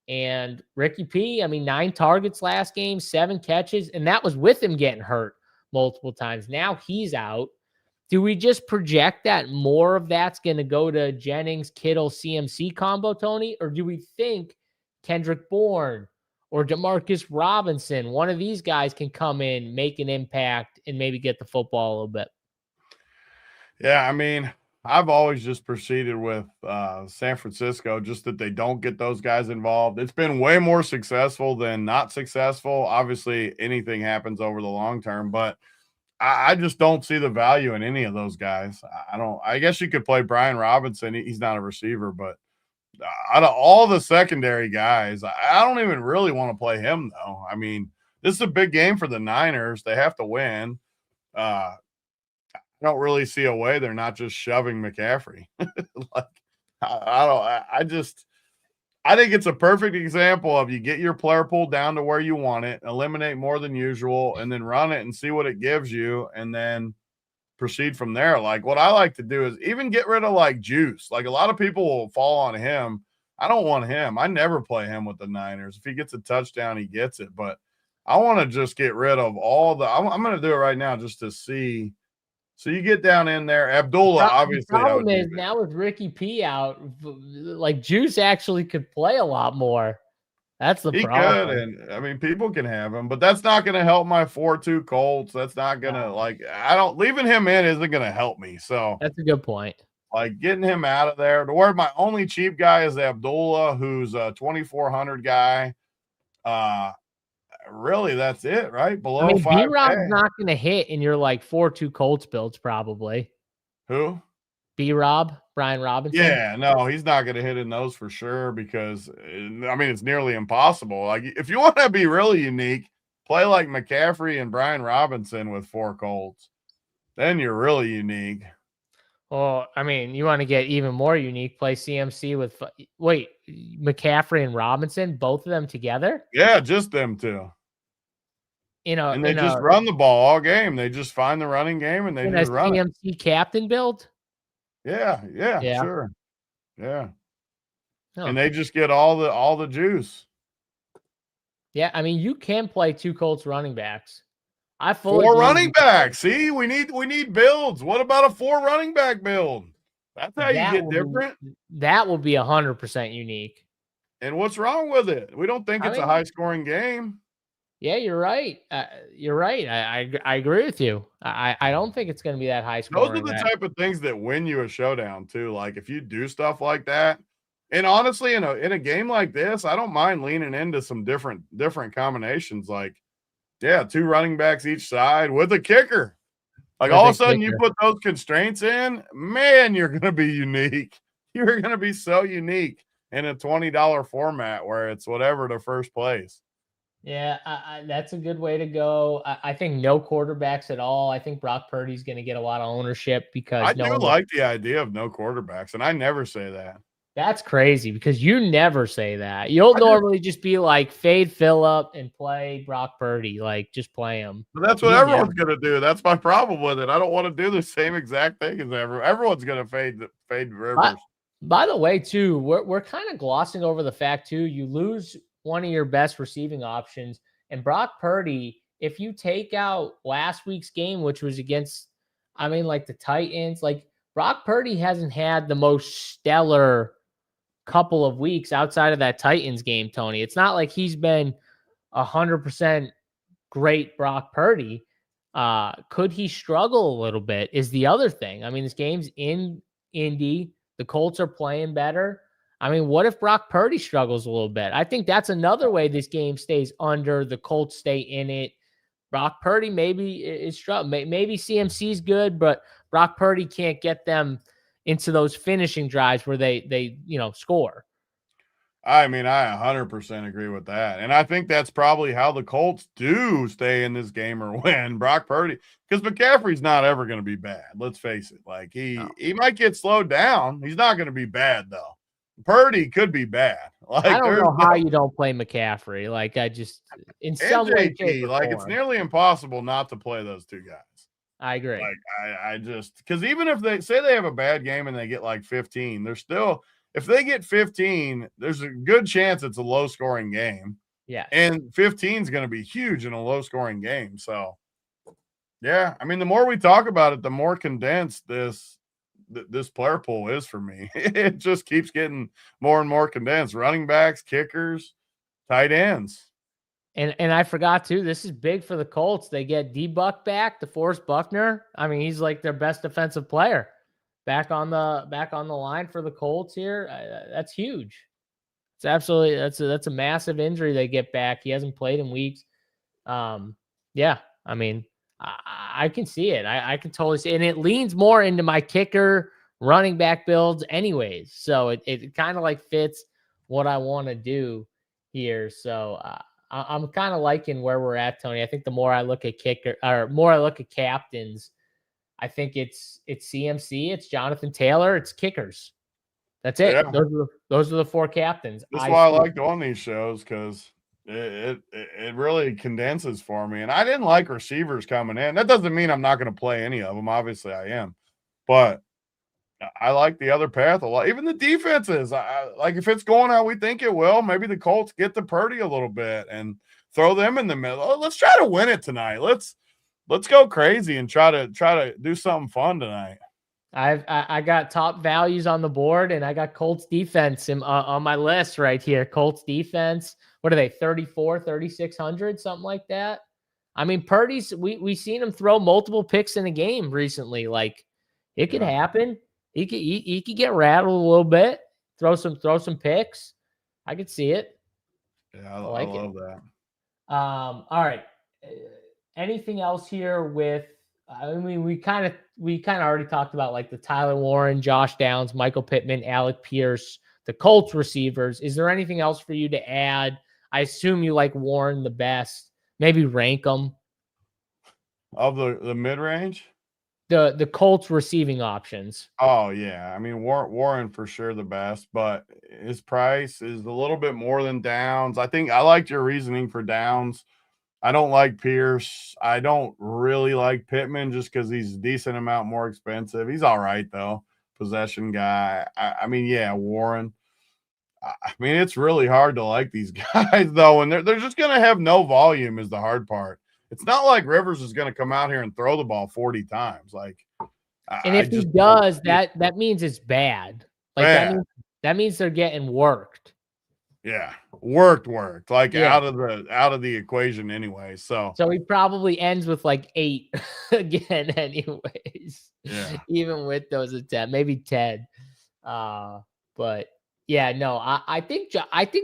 And Ricky P, I mean, 9 targets last game, 7 catches, and that was with him getting hurt multiple times. Now he's out. Do we just project that more of that's going to go to Jennings, Kittle, CMC combo, Tony? Or do we think Kendrick Bourne or Demarcus Robinson, one of these guys can come in, make an impact, and maybe get the football a little bit? Yeah, I mean, I've always just proceeded with San Francisco, just that they don't get those guys involved. It's been way more successful than not successful. Obviously, anything happens over the long term, but I just don't see the value in any of those guys. I guess you could play Brian Robinson. He's not a receiver, but out of all the secondary guys, I don't even really want to play him, though. I mean, this is a big game for the Niners. They have to win. I don't really see a way they're not just shoving McCaffrey. Like, I think it's a perfect example of you get your player pool down to where you want it, eliminate more than usual, and then run it and see what it gives you, and then proceed from there. Like, what I like to do is even get rid of like Juice. Like, a lot of people will fall on him. I don't want him. I never play him with the Niners. If he gets a touchdown, he gets it. But I want to just get rid of all the – I'm going to do it right now just to see. So you get down in there. Abdullah, obviously. The problem is now with Ricky P out, like Juice actually could play a lot more. That's the problem. He could, and I mean, people can have him, but that's not going to help my 4-2 Colts. That's not going to leaving him in isn't going to help me. So that's a good point. Like getting him out of there to where my only cheap guy is Abdullah, who's a 2,400 guy. Really, that's it, right? Below B-Rob's not going to hit in your like 4-2 Colts builds, probably. Who? B-Rob, Brian Robinson. Yeah, no, he's not going to hit in those for sure because, I mean, it's nearly impossible. Like, if you want to be really unique, play like McCaffrey and Brian Robinson with 4 Colts. Then you're really unique. Well, I mean, you want to get even more unique, play CMC with McCaffrey and Robinson, both of them together? Yeah, just them two. And they just run the ball all game. They just find the running game and they just run CMC captain build? Yeah, sure. Yeah. Oh. And they just get all the juice. Yeah, I mean, you can play 2 Colts running backs. 4 running backs. See, we need builds. What about a 4 running back build? That's how you get different. That will be 100% unique. And what's wrong with it? We don't think it's a high scoring game. Yeah, you're right. You're right. I agree with you. I don't think it's going to be that high scoring. Those are the type of things that win you a showdown too. Like if you do stuff like that, and honestly, in a game like this, I don't mind leaning into some different combinations. Like, yeah, 2 running backs each side with a kicker. Like all of a sudden you put those constraints in, man, you're going to be unique. You're going to be so unique in a $20 format where it's whatever the first place. Yeah, that's a good way to go. I think no quarterbacks at all. I think Brock Purdy's going to get a lot of ownership because I do like the idea of no quarterbacks, and I never say that. That's crazy because you never say that. You'll normally just be like fade Phillip and play Brock Purdy, like just play him. But that's what everyone's going to do. That's my problem with it. I don't want to do the same exact thing as everyone's going to fade Rivers. By the way, too, we're kind of glossing over the fact too. You lose one of your best receiving options, and Brock Purdy. If you take out last week's game, which was against, like the Titans, like Brock Purdy hasn't had the most stellar couple of weeks outside of that Titans game, Tony. It's not like he's been 100% great Brock Purdy. Could he struggle a little bit is the other thing. This game's in Indy. The Colts are playing better. What if Brock Purdy struggles a little bit? I think that's another way this game stays under. The Colts stay in it. Brock Purdy maybe is struggling. Maybe CMC's good, but Brock Purdy can't get them into those finishing drives where they score. I 100% agree with that. And I think that's probably how the Colts do stay in this game or win. Brock Purdy, because McCaffrey's not ever going to be bad. Let's face it. Like he might get slowed down. He's not going to be bad though. Purdy could be bad. Like I don't know how you don't play McCaffrey. Like I just in some way, like it's nearly impossible not to play those two guys. I agree. Like I just because even if they say they have a bad game and they get like 15, they're still if they get 15, there's a good chance it's a low scoring game. Yeah. And 15 is going to be huge in a low scoring game. So yeah, the more we talk about it, the more condensed this player pool is for me. It just keeps getting more and more condensed. Running backs, kickers, tight ends. And I forgot too, this is big for the Colts. They get D-Buck back, DeForest Buckner. He's like their best defensive player back on the line for the Colts here. That's huge. It's absolutely that's a massive injury they get back. He hasn't played in weeks. Yeah, I can see it. I can totally see it. And it leans more into my kicker running back builds anyways. So it kind of like fits what I want to do here. So I'm kind of liking where we're at, Tony. I think the more I look at captains, I think it's CMC, it's Jonathan Taylor, it's kickers. That's it. Yeah. Those are the four captains. That's why I like doing these shows because it really condenses for me. And I didn't like receivers coming in. That doesn't mean I'm not going to play any of them. Obviously, I am, but I like the other path a lot. Even the defenses, like if it's going how we think it will, maybe the Colts get to Purdy a little bit and throw them in the middle. Oh, let's try to win it tonight. Let's go crazy and try to do something fun tonight. I got top values on the board, and I got Colts defense on my list right here. Colts defense. What are they? 34, 3,600, something like that. Purdy's. We seen him throw multiple picks in a game recently. Like it could happen. He could get rattled a little bit, throw some picks. I could see it. Yeah, I love that. All right. Anything else here with? We kind of already talked about like the Tyler Warren, Josh Downs, Michael Pittman, Alec Pierce, the Colts receivers. Is there anything else for you to add? I assume you like Warren the best. Maybe rank them of the mid range. The Colts receiving options. Oh yeah, Warren for sure the best, but his price is a little bit more than Downs. I think I liked your reasoning for Downs. I don't like Pierce. I don't really like Pittman just because he's a decent amount more expensive. He's all right though, possession guy. Warren. It's really hard to like these guys though, and they're just gonna have no volume is the hard part. It's not like Rivers is going to come out here and throw the ball 40 times. Like, and if he does, that means it's bad. Like that means they're getting worked. Yeah, worked. Like out of the equation anyway. So he probably ends with like 8 again, anyways. Yeah, even with those attempts, maybe 10. But yeah, no, I think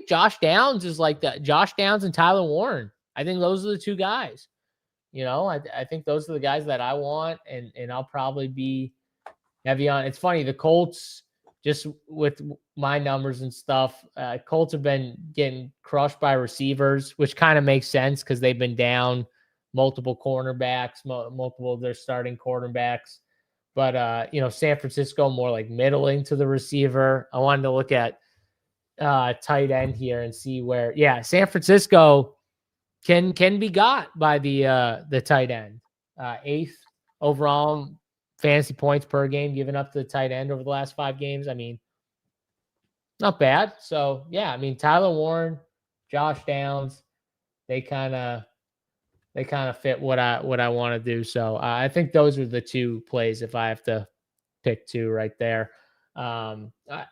Josh Downs is like Josh Downs and Tyler Warren. I think those are the two guys. I think those are the guys that I want, and I'll probably be heavy on. It's funny, the Colts, just with my numbers and stuff, Colts have been getting crushed by receivers, which kind of makes sense because they've been down multiple cornerbacks, multiple of their starting quarterbacks. But San Francisco more like middling to the receiver. I wanted to look at tight end here and see where, San Francisco can be got by the tight end. 8th overall fantasy points per game given up to the tight end over the last 5 games. I mean, not bad. So Tyler Warren, Josh Downs, they kind of fit what I want to do. So I think those are the 2 plays if I have to pick 2 right there.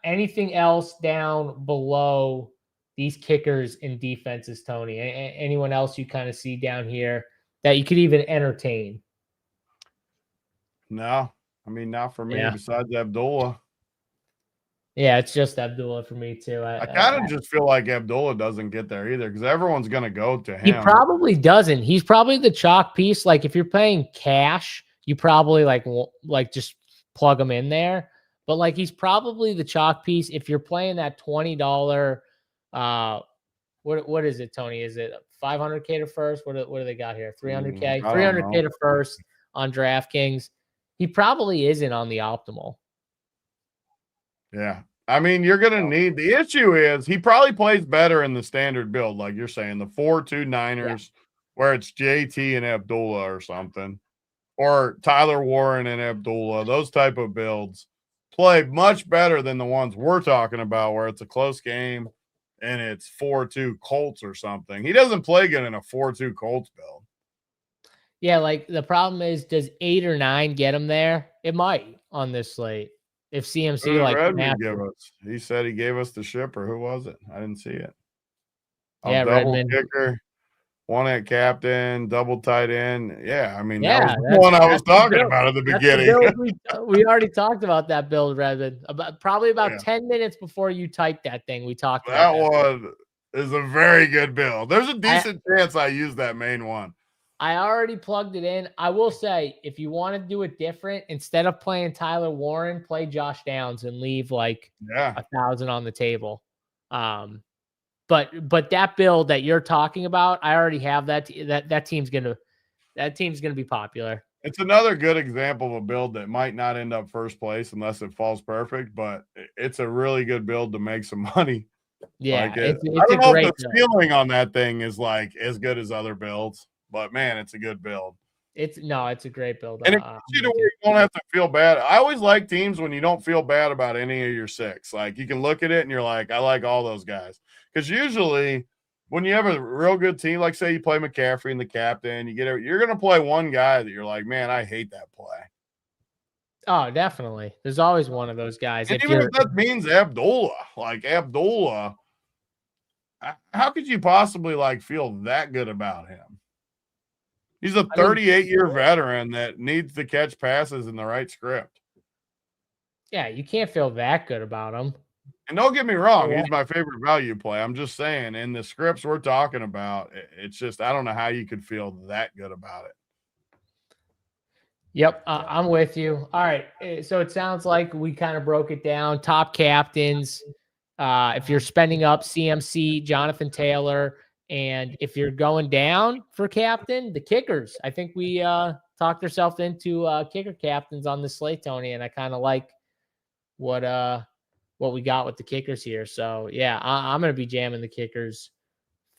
Anything else down below these kickers and defenses, Tony? Anyone else you kind of see down here that you could even entertain? No, I mean, not for me besides Abdullah. Yeah, it's just Abdullah for me too. I kind of just feel like Abdullah doesn't get there either because everyone's going to go to him. He probably doesn't. He's probably the chalk piece. Like if you're playing cash, you probably like just plug him in there. But like he's probably the chalk piece if you're playing that $20. What is it, Tony? Is it 500K to first? What do they got here? 300K, 300K to first on DraftKings. He probably isn't on the optimal. Yeah. I mean, you're going to need – the issue is he probably plays better in the standard build, like you're saying, the 4-2 Niners, where it's JT and Abdullah or something, or Tyler Warren and Abdullah. Those type of builds play much better than the ones we're talking about where it's a close game and it's 4-2 Colts or something. He doesn't play good in a 4-2 Colts build. Yeah, like the problem is, does 8 or 9 get him there? It might on this slate. If CMC he said he gave us the shipper. Who was it? I didn't see it. Double kicker, 1 at captain, double tight end. Yeah, I mean that was the one I was talking about at the beginning. We already talked about that build, Redmond. Probably 10 minutes before you typed that thing. We talked about that one is a very good build. There's a decent chance I use that main one. I already plugged it in. I will say, if you want to do it different, instead of playing Tyler Warren, play Josh Downs and leave 1,000 on the table. But that build that you're talking about, I already have that team's gonna be popular. It's another good example of a build that might not end up first place unless it falls perfect, but it's a really good build to make some money. Yeah, it's I don't know if the ceiling on that thing is as good as other builds. But man, it's a good build. It's a great build. And it gets you to where you don't have to feel bad. I always like teams when you don't feel bad about any of your 6. Like you can look at it and you're like, I like all those guys. Because usually when you have a real good team, like say you play McCaffrey and the captain, you're going to play one guy that you're like, man, I hate that play. Oh, definitely. There's always one of those guys. And even if that means Abdullah, how could you possibly feel that good about him? He's a 38-year veteran that needs to catch passes in the right script. Yeah, you can't feel that good about him. And don't get me wrong, he's my favorite value play. I'm just saying, in the scripts we're talking about, it's just I don't know how you could feel that good about it. Yep, I'm with you. All right, so it sounds like we kind of broke it down. Top captains, if you're spending up, CMC, Jonathan Taylor. And if you're going down for captain, the kickers. I think we talked ourselves into kicker captains on the slate, Tony, and I kind of like what we got with the kickers here. So yeah, I'm gonna be jamming the kickers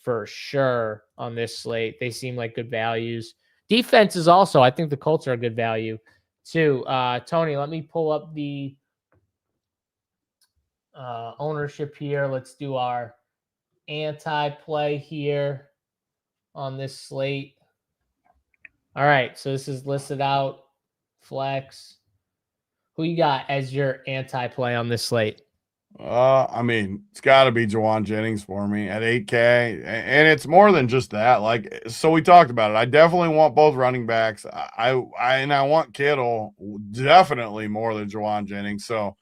for sure on this slate. They seem like good values. Defenses also, I think the Colts are a good value too. Tony, let me pull up the ownership here. Let's do our anti-play here on this slate. All right, so this is listed out. Flex. Who you got as your anti-play on this slate? I mean, it's got to be Juwan Jennings for me at 8K, and it's more than just that. So we talked about it. I definitely want both running backs. I want Kittle definitely more than Juwan Jennings. So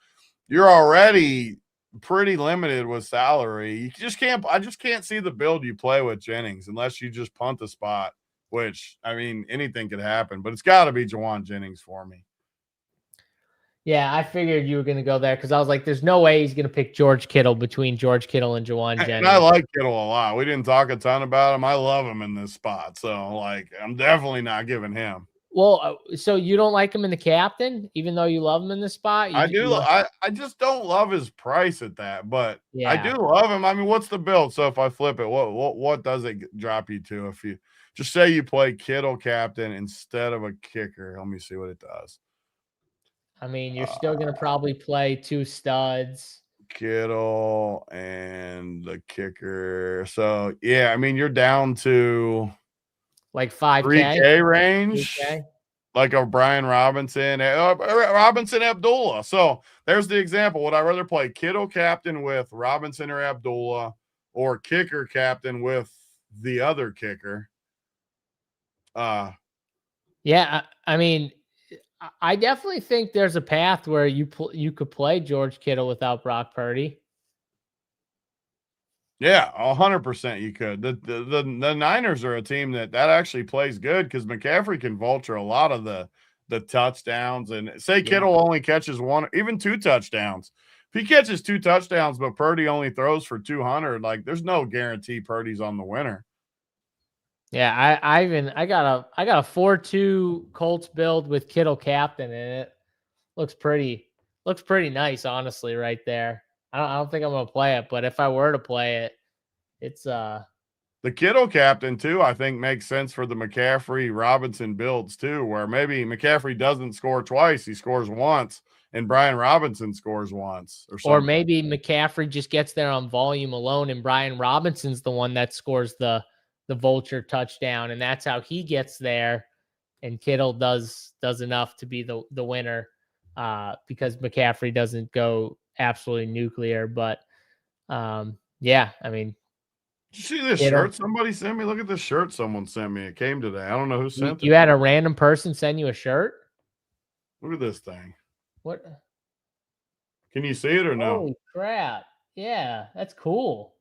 you're already pretty limited with salary. I just can't see the build you play with Jennings unless you just punt the spot which, I mean, anything could happen, but it's got to be Juwan Jennings for me. Yeah, I figured you were going to go there because I was like, there's no way he's going to pick George Kittle between George Kittle and Juwan Jennings. And I like Kittle a lot. We didn't talk a ton about him. I love him in this spot. So, like, I'm definitely not giving him. Well, so you don't like him in the captain, even though you love him in the spot? I do. I just don't love his price at that, but Yeah. I do love him. I mean, what's the build? So if I flip it, what does it drop you to? If you just say you play Kittle captain instead of a kicker, let me see what it does. I mean, you're still going to probably play 2 studs. Kittle and the kicker. So yeah, I mean, you're down to like 5K 3K range. 3K? Like a Brian Robinson, Robinson Abdullah. So there's the example. Would I rather play Kittle captain with Robinson or Abdullah, or kicker captain with the other kicker? Yeah, I mean, I definitely think there's a path where you could play George Kittle without Brock Purdy. Yeah, 100% you could. The Niners are a team that actually plays good because McCaffrey can vulture a lot of the touchdowns. And say Kittle only catches 1, even 2 touchdowns. If he catches 2 touchdowns, but Purdy only throws for 200, like there's no guarantee Purdy's on the winner. Yeah, I got a 4-2 Colts build with Kittle captain in it. Looks pretty nice, honestly, right there. I don't think I'm gonna play it, but if I were to play it, it's the Kittle captain too. I think makes sense for the McCaffrey Robinson builds too, where maybe McCaffrey doesn't score twice, he scores once, and Brian Robinson scores once, or something. Or maybe McCaffrey just gets there on volume alone, and Brian Robinson's the one that scores the vulture touchdown, and that's how he gets there. And Kittle does enough to be the winner because McCaffrey doesn't go absolutely nuclear. But yeah, I mean, did you see this shirt somebody sent me? Look at this shirt someone sent me. It came today. I don't know who sent it. You had a random person send you a shirt? Look at this thing. What? Can you see it or no? Holy crap. Yeah, that's cool.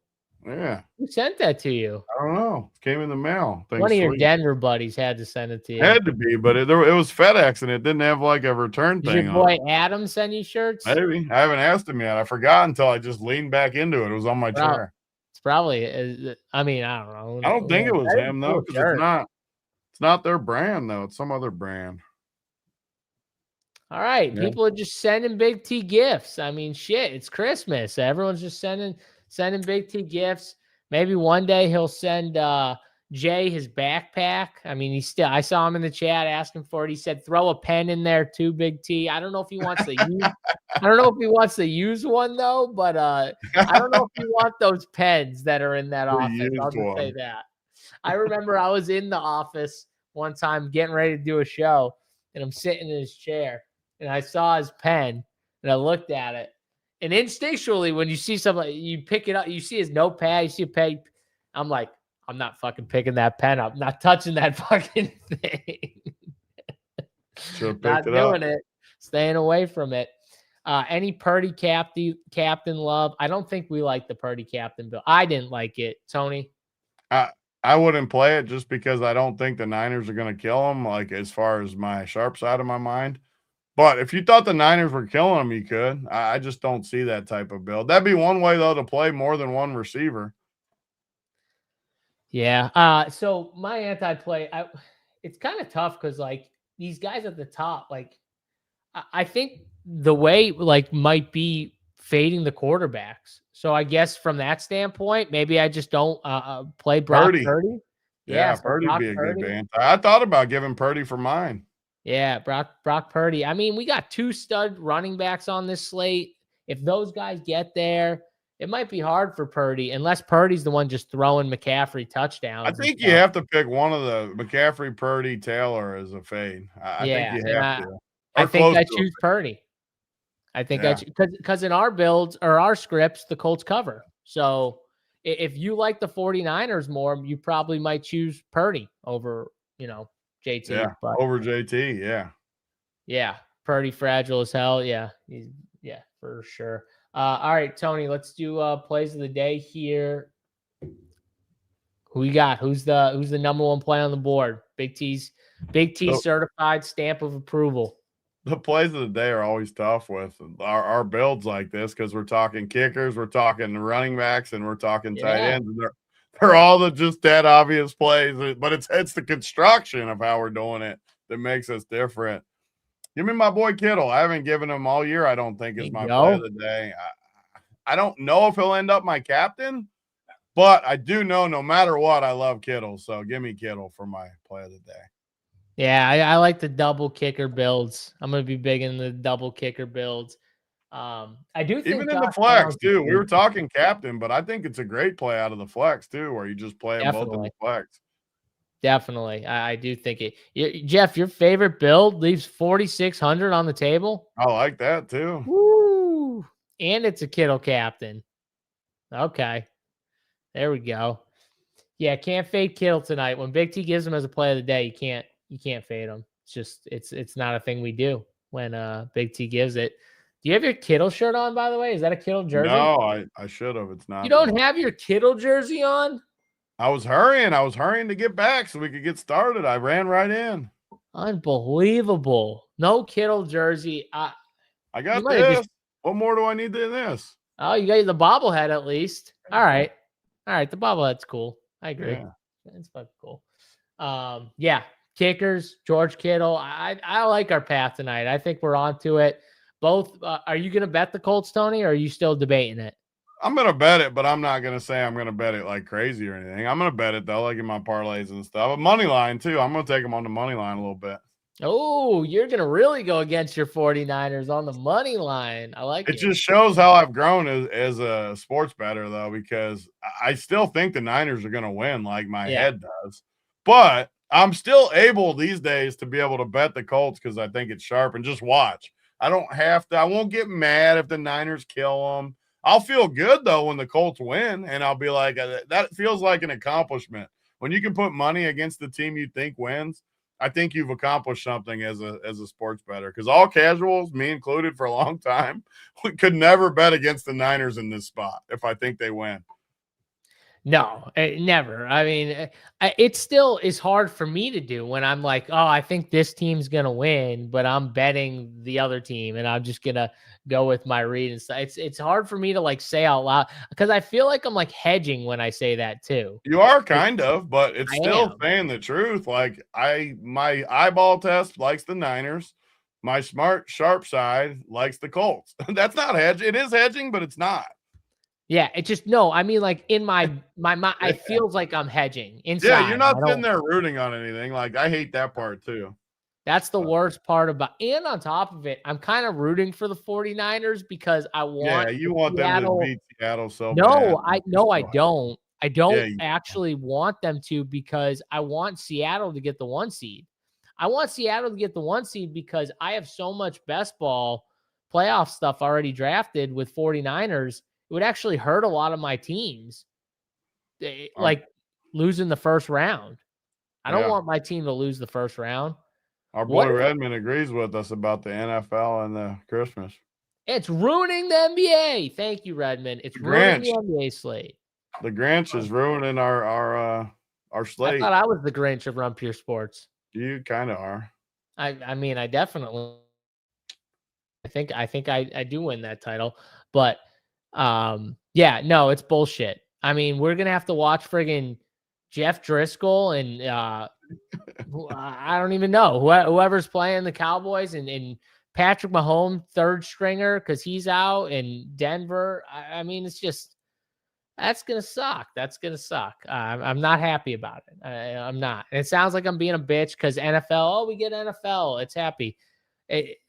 Yeah. Who sent that to you? I don't know. It came in the mail. One of your Denver buddies had to send it to you. Had to be, but it was FedEx and it didn't have like a return thing. Did your boy Adam send you shirts? Maybe. I haven't asked him yet. I forgot until I just leaned back into it. It was on my chair. It's probably, I mean, I don't know. I don't think it was him though, because it's not their brand though. It's some other brand. All right. Yeah. People are just sending Big T gifts. I mean, shit, it's Christmas. Everyone's just sending Big T gifts. Maybe one day he'll send Jay his backpack. I mean, I saw him in the chat asking for it. He said, throw a pen in there too, Big T. I don't know if he wants to use I don't know if he wants to use one though, but I don't know if you want those pens that are in that office. I'll just say that. I remember I was in the office one time getting ready to do a show, and I'm sitting in his chair, and I saw his pen, and I looked at it. And instinctually, when you see something, you pick it up, you see his notepad, you see a pen, I'm like, I'm not fucking picking that pen up. I'm not touching that fucking thing. Not doing it. Staying away from it. Any Purdy captain love? I don't think we like the Purdy captain bill. I didn't like it. Tony? I wouldn't play it just because I don't think the Niners are going to kill him, like as far as my sharp side of my mind. But if you thought the Niners were killing him, you could. I just don't see that type of build. That'd be one way, though, to play more than one receiver. Yeah. So my anti-play, it's kind of tough because, like, these guys at the top, like, I think the way, like, might be fading the quarterbacks. So I guess from that standpoint, maybe I just don't play Brock Purdy. Yeah, so Purdy'd be a good band. I thought about giving Purdy for mine. Yeah, Brock Purdy. I mean, we got 2 stud running backs on this slate. If those guys get there, it might be hard for Purdy, unless Purdy's the one just throwing McCaffrey touchdowns. I think you have to pick one of the McCaffrey, Purdy, Taylor as a fade. I think you have to. I think I choose Purdy. I think because in our builds or our scripts, the Colts cover. So if you like the 49ers more, you probably might choose Purdy over, JT. Yeah, over JT, yeah. Yeah, Purdy fragile as hell. Yeah, yeah, for sure. All right, Tony, let's do plays of the day here. Who we got? Who's the number one play on the board? Big T certified stamp of approval. The plays of the day are always tough with our builds like this because we're talking kickers, we're talking running backs, and we're talking tight ends. And they're all the just dead obvious plays, but it's the construction of how we're doing it that makes us different. Give me my boy Kittle. I haven't given him all year. I don't think is my play of the day. I don't know if he'll end up my captain, but I do know no matter what, I love Kittle. So give me Kittle for my play of the day. Yeah, I like the double kicker builds. I'm going to be big in the double kicker builds. I do think even in the flex too. We were talking captain, but I think it's a great play out of the flex too, where you just play them both in the flex. Definitely. I do think it. Jeff, your favorite build leaves 4,600 on the table? I like that too. Woo! And it's a Kittle captain. Okay. There we go. Yeah, can't fade Kittle tonight. When Big T gives him as a play of the day, you can't fade him. It's just it's not a thing we do when Big T gives it. Do you have your Kittle shirt on, by the way? Is that a Kittle jersey? No, I should have. It's not. You don't have your Kittle jersey on? I was hurrying to get back so we could get started. I ran right in. Unbelievable. No Kittle jersey. I got this. What more do I need than this? Oh, you got the bobblehead at least. All right. The bobblehead's cool. I agree. Yeah. It's fucking cool. Yeah. Kickers, George Kittle. I like our path tonight. I think we're on to it. Both. Are you going to bet the Colts, Tony, or are you still debating it? I'm going to bet it, but I'm not going to say I'm going to bet it like crazy or anything. I'm going to bet it, though, like in my parlays and stuff. But money line, too. I'm going to take them on the money line a little bit. Oh, you're going to really go against your 49ers on the money line. I like it. It just shows how I've grown as a sports bettor, though, because I still think the Niners are going to win like my head does. But I'm still able these days to be able to bet the Colts because I think it's sharp and just watch. I don't have to. I won't get mad if the Niners kill them. I'll feel good, though, when the Colts win, and I'll be like, that feels like an accomplishment. When you can put money against the team you think wins, I think you've accomplished something as a sports bettor because all casuals, me included for a long time, we could never bet against the Niners in this spot if I think they win. No, never. I mean, it still is hard for me to do when I'm like, oh, I think this team's going to win, but I'm betting the other team and I'm just going to go with my read and stuff. It's hard for me to like say out loud because I feel like I'm like hedging when I say that too. You are kind of, but it's still saying the truth. Like my eyeball test likes the Niners. My smart, sharp side likes the Colts. That's not hedge. It is hedging, but it's not. Yeah, it just I mean, like in my it feels like I'm hedging inside. Yeah, you're not sitting there rooting on anything. Like I hate that part too. That's the worst part about. And on top of it, I'm kind of rooting for the 49ers because I want. Yeah, you want them to beat Seattle so bad. I don't. I don't actually want them to because I want Seattle to get the 1 seed. I want Seattle to get the 1 seed because I have so much best ball playoff stuff already drafted with 49ers. It would actually hurt a lot of my teams, like losing the first round. I don't want my team to lose the first round. Our boy Redmond agrees with us about the NFL and the Christmas. It's ruining the NBA. Thank you, Redmond. It's ruining the NBA slate. The Grinch is ruining our slate. I thought I was the Grinch of Run Pure Sports. You kind of are. I mean, I definitely. I think I do win that title, but. Yeah, no, it's bullshit. I mean, we're gonna have to watch friggin' Jeff Driscoll and I don't even know whoever's playing the Cowboys and Patrick Mahomes third stringer because he's out in Denver. I mean, it's just that's gonna suck. That's gonna suck. I'm not happy about it. I'm not. And it sounds like I'm being a bitch because NFL. Oh, we get NFL. It's happy.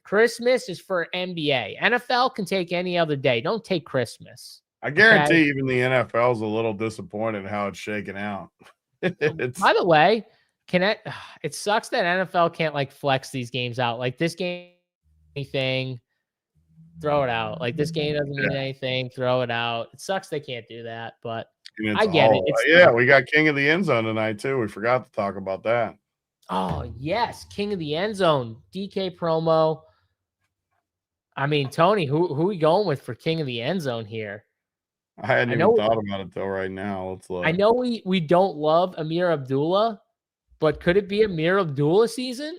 Christmas is for NBA. NFL can take any other day. Don't take Christmas. I guarantee even the NFL is a little disappointed how it's shaking out. By the way, it sucks that NFL can't like flex these games out. Like this game, anything, throw it out. Like this game doesn't mean anything, throw it out. It sucks they can't do that, but I get it. We got King of the End Zone tonight too. We forgot to talk about that. Oh, yes. King of the End Zone. DK promo. I mean, Tony, who are we going with for King of the End Zone here? I hadn't even thought about it till right now. Let's look. I know we don't love Amir Abdullah, but could it be Amir Abdullah season?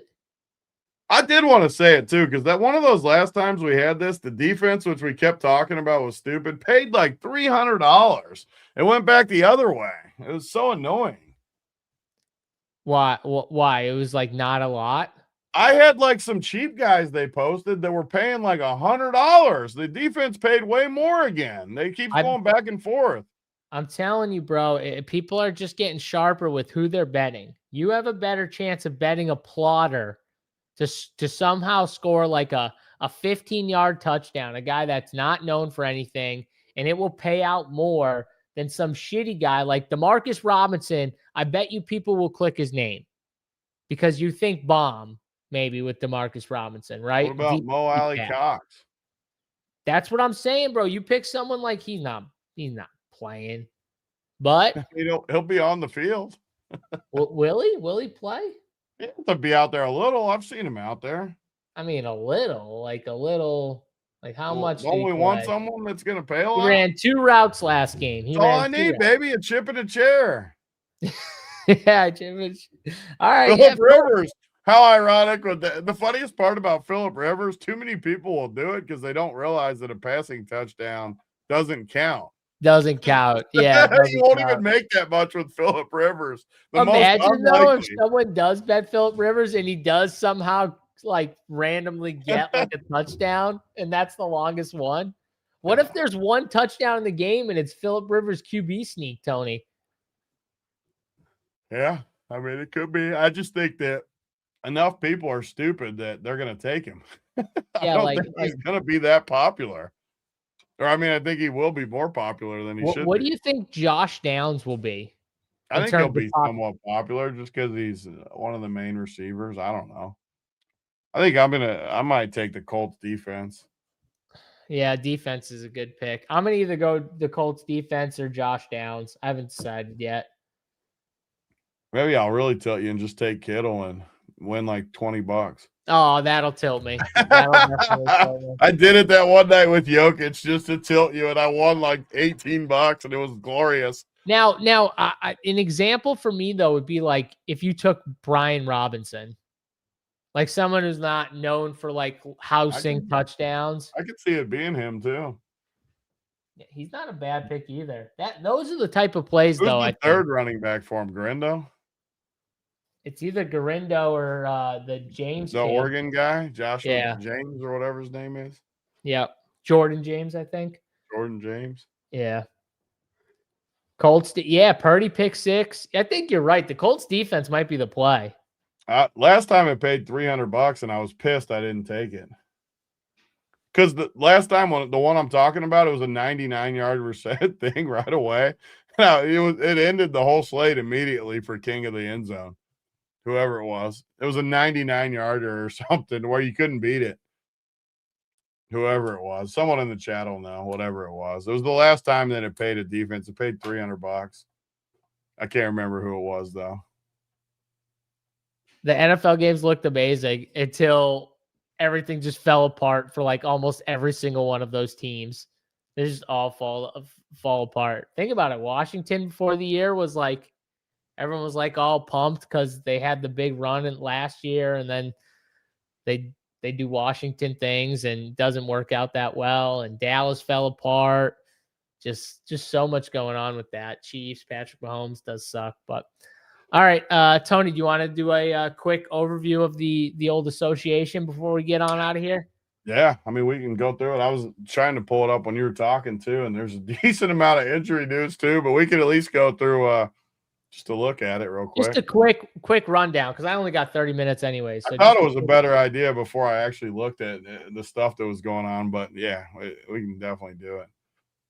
I did want to say it too, because that one of those last times we had this, the defense, which we kept talking about was stupid, paid like $300. It went back the other way. It was so annoying. Why? Why? It was like not a lot. I had like some cheap guys they posted that were paying like $100. The defense paid way more again. They keep going back and forth. I'm telling you, bro, people are just getting sharper with who they're betting. You have a better chance of betting a plotter to somehow score like a 15-yard touchdown, a guy that's not known for anything, and it will pay out more than some shitty guy like Demarcus Robinson. I bet you people will click his name because you think bomb maybe with Demarcus Robinson, right? What about Mo Alley Cox? That's what I'm saying, bro. You pick someone like he's not playing, but he'll be on the field. Will he? Will he play? He'll be out there a little. I've seen him out there. I mean, a little. Like how much? Don't we want someone that's going to pay a lot? He ran 2 routes last game. That's all I need, baby. A chip and a chair. Yeah, chip. All right. Phillip Rivers. How ironic with the funniest part about Phillip Rivers, too many people will do it because they don't realize that a passing touchdown doesn't count. Doesn't count. Yeah. You won't even make that much with Phillip Rivers. Imagine though if someone does bet Phillip Rivers and he does somehow like randomly get like a touchdown and that's the longest one. What if there's one touchdown in the game and it's Phillip Rivers QB sneak, Tony? Yeah. I mean, it could be. I just think that enough people are stupid that they're going to take him. I don't think he's going to be that popular. Or, I mean, I think he will be more popular than he should be. What do you think Josh Downs will be? I think he'll be somewhat popular just because he's one of the main receivers. I don't know. I think I might take the Colts defense. Yeah, defense is a good pick. I'm going to either go the Colts defense or Josh Downs. I haven't decided yet. Maybe I'll really tilt you and just take Kittle and win like $20. Oh, that'll tilt me. Tilt me. I did it that one night with Jokic just to tilt you, and I won like $18, and it was glorious. Now, an example for me though would be like if you took Brian Robinson, like someone who's not known for like housing touchdowns. I could see it being him too. Yeah, he's not a bad pick either. Those are the type of plays Who's though. The third running back for him, Grindo. It's either Garindo or the James. The Oregon guy, Joshua James or whatever his name is. Yeah. Jordan James, I think. Jordan James. Yeah. Colts. Yeah. Purdy pick 6. I think you're right. The Colts defense might be the play. Last time it paid $300 and I was pissed I didn't take it. Because the last time, the one I'm talking about, it was a 99-yard reset thing right away. Now, it ended the whole slate immediately for King of the End Zone. Whoever it was a 99-yarder or something where you couldn't beat it. Whoever it was, someone in the chat will know. Whatever it was the last time that it paid a defense. It paid $300. I can't remember who it was though. The NFL games looked amazing until everything just fell apart for like almost every single one of those teams. They just all fall apart. Think about it. Washington before the year was like. Everyone was like all pumped because they had the big run in last year, and then they do Washington things and it doesn't work out that well. And Dallas fell apart. Just so much going on with that. Chiefs, Patrick Mahomes does suck, but all right, Tony, do you want to do a quick overview of the old association before we get on out of here? Yeah, I mean, we can go through it. I was trying to pull it up when you were talking too, and there's a decent amount of injury news too, but we can at least go through just to look at it real quick. Just a quick rundown because I only got 30 minutes anyway. So I thought it was a better idea before I actually looked at the stuff that was going on, but yeah, we can definitely do it.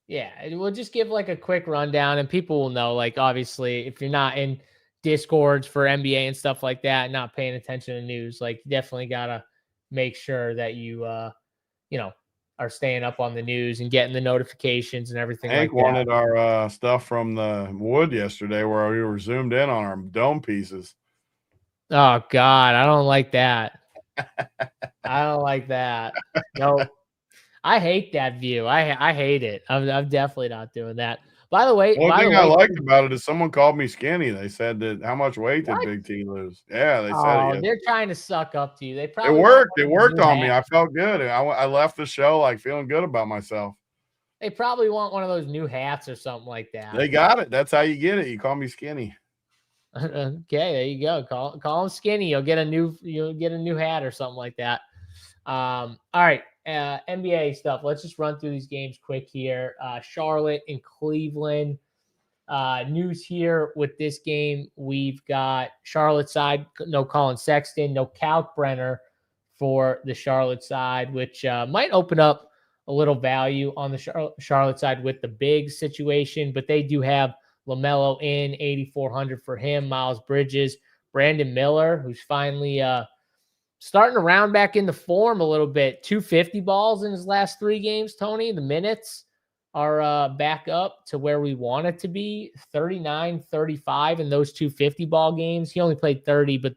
Yeah, we'll just give like a quick rundown and people will know, like, obviously, if you're not in Discords for NBA and stuff like that, not paying attention to news, like, you definitely got to make sure that you, are staying up on the news and getting the notifications and everything Hank like that. wanted our stuff from the wood yesterday where we were zoomed in on our dome pieces. Oh, God, I don't like that. I don't like that. No. I hate that view. I hate it. I'm definitely not doing that. By the way, One thing I liked about it is someone called me skinny. They said that how much weight did what? Big T lose? Yeah, they said it. Oh, Yes. they're trying to suck up to you. They It probably want worked. one It of those worked new on me. I hats. felt good. I left the show like feeling good about myself. They probably want one of those new hats or something like that. They got it. That's how you get it. You call me skinny. Okay, there you go. Call him skinny. You'll get a new hat or something like that. All right. NBA stuff. Let's just run through these games quick here. Charlotte and Cleveland. News here with this game. We've got Charlotte side, no Colin Sexton, no Kalkbrenner for the Charlotte side, which might open up a little value on the Charlotte side with the big situation, but they do have LaMelo in 8,400 for him, Miles Bridges, Brandon Miller, who's finally starting to round back into form a little bit. 250 balls in his last 3 games, Tony. The minutes are back up to where we want it to be, 39, 35 in those 250 ball games. He only played 30, but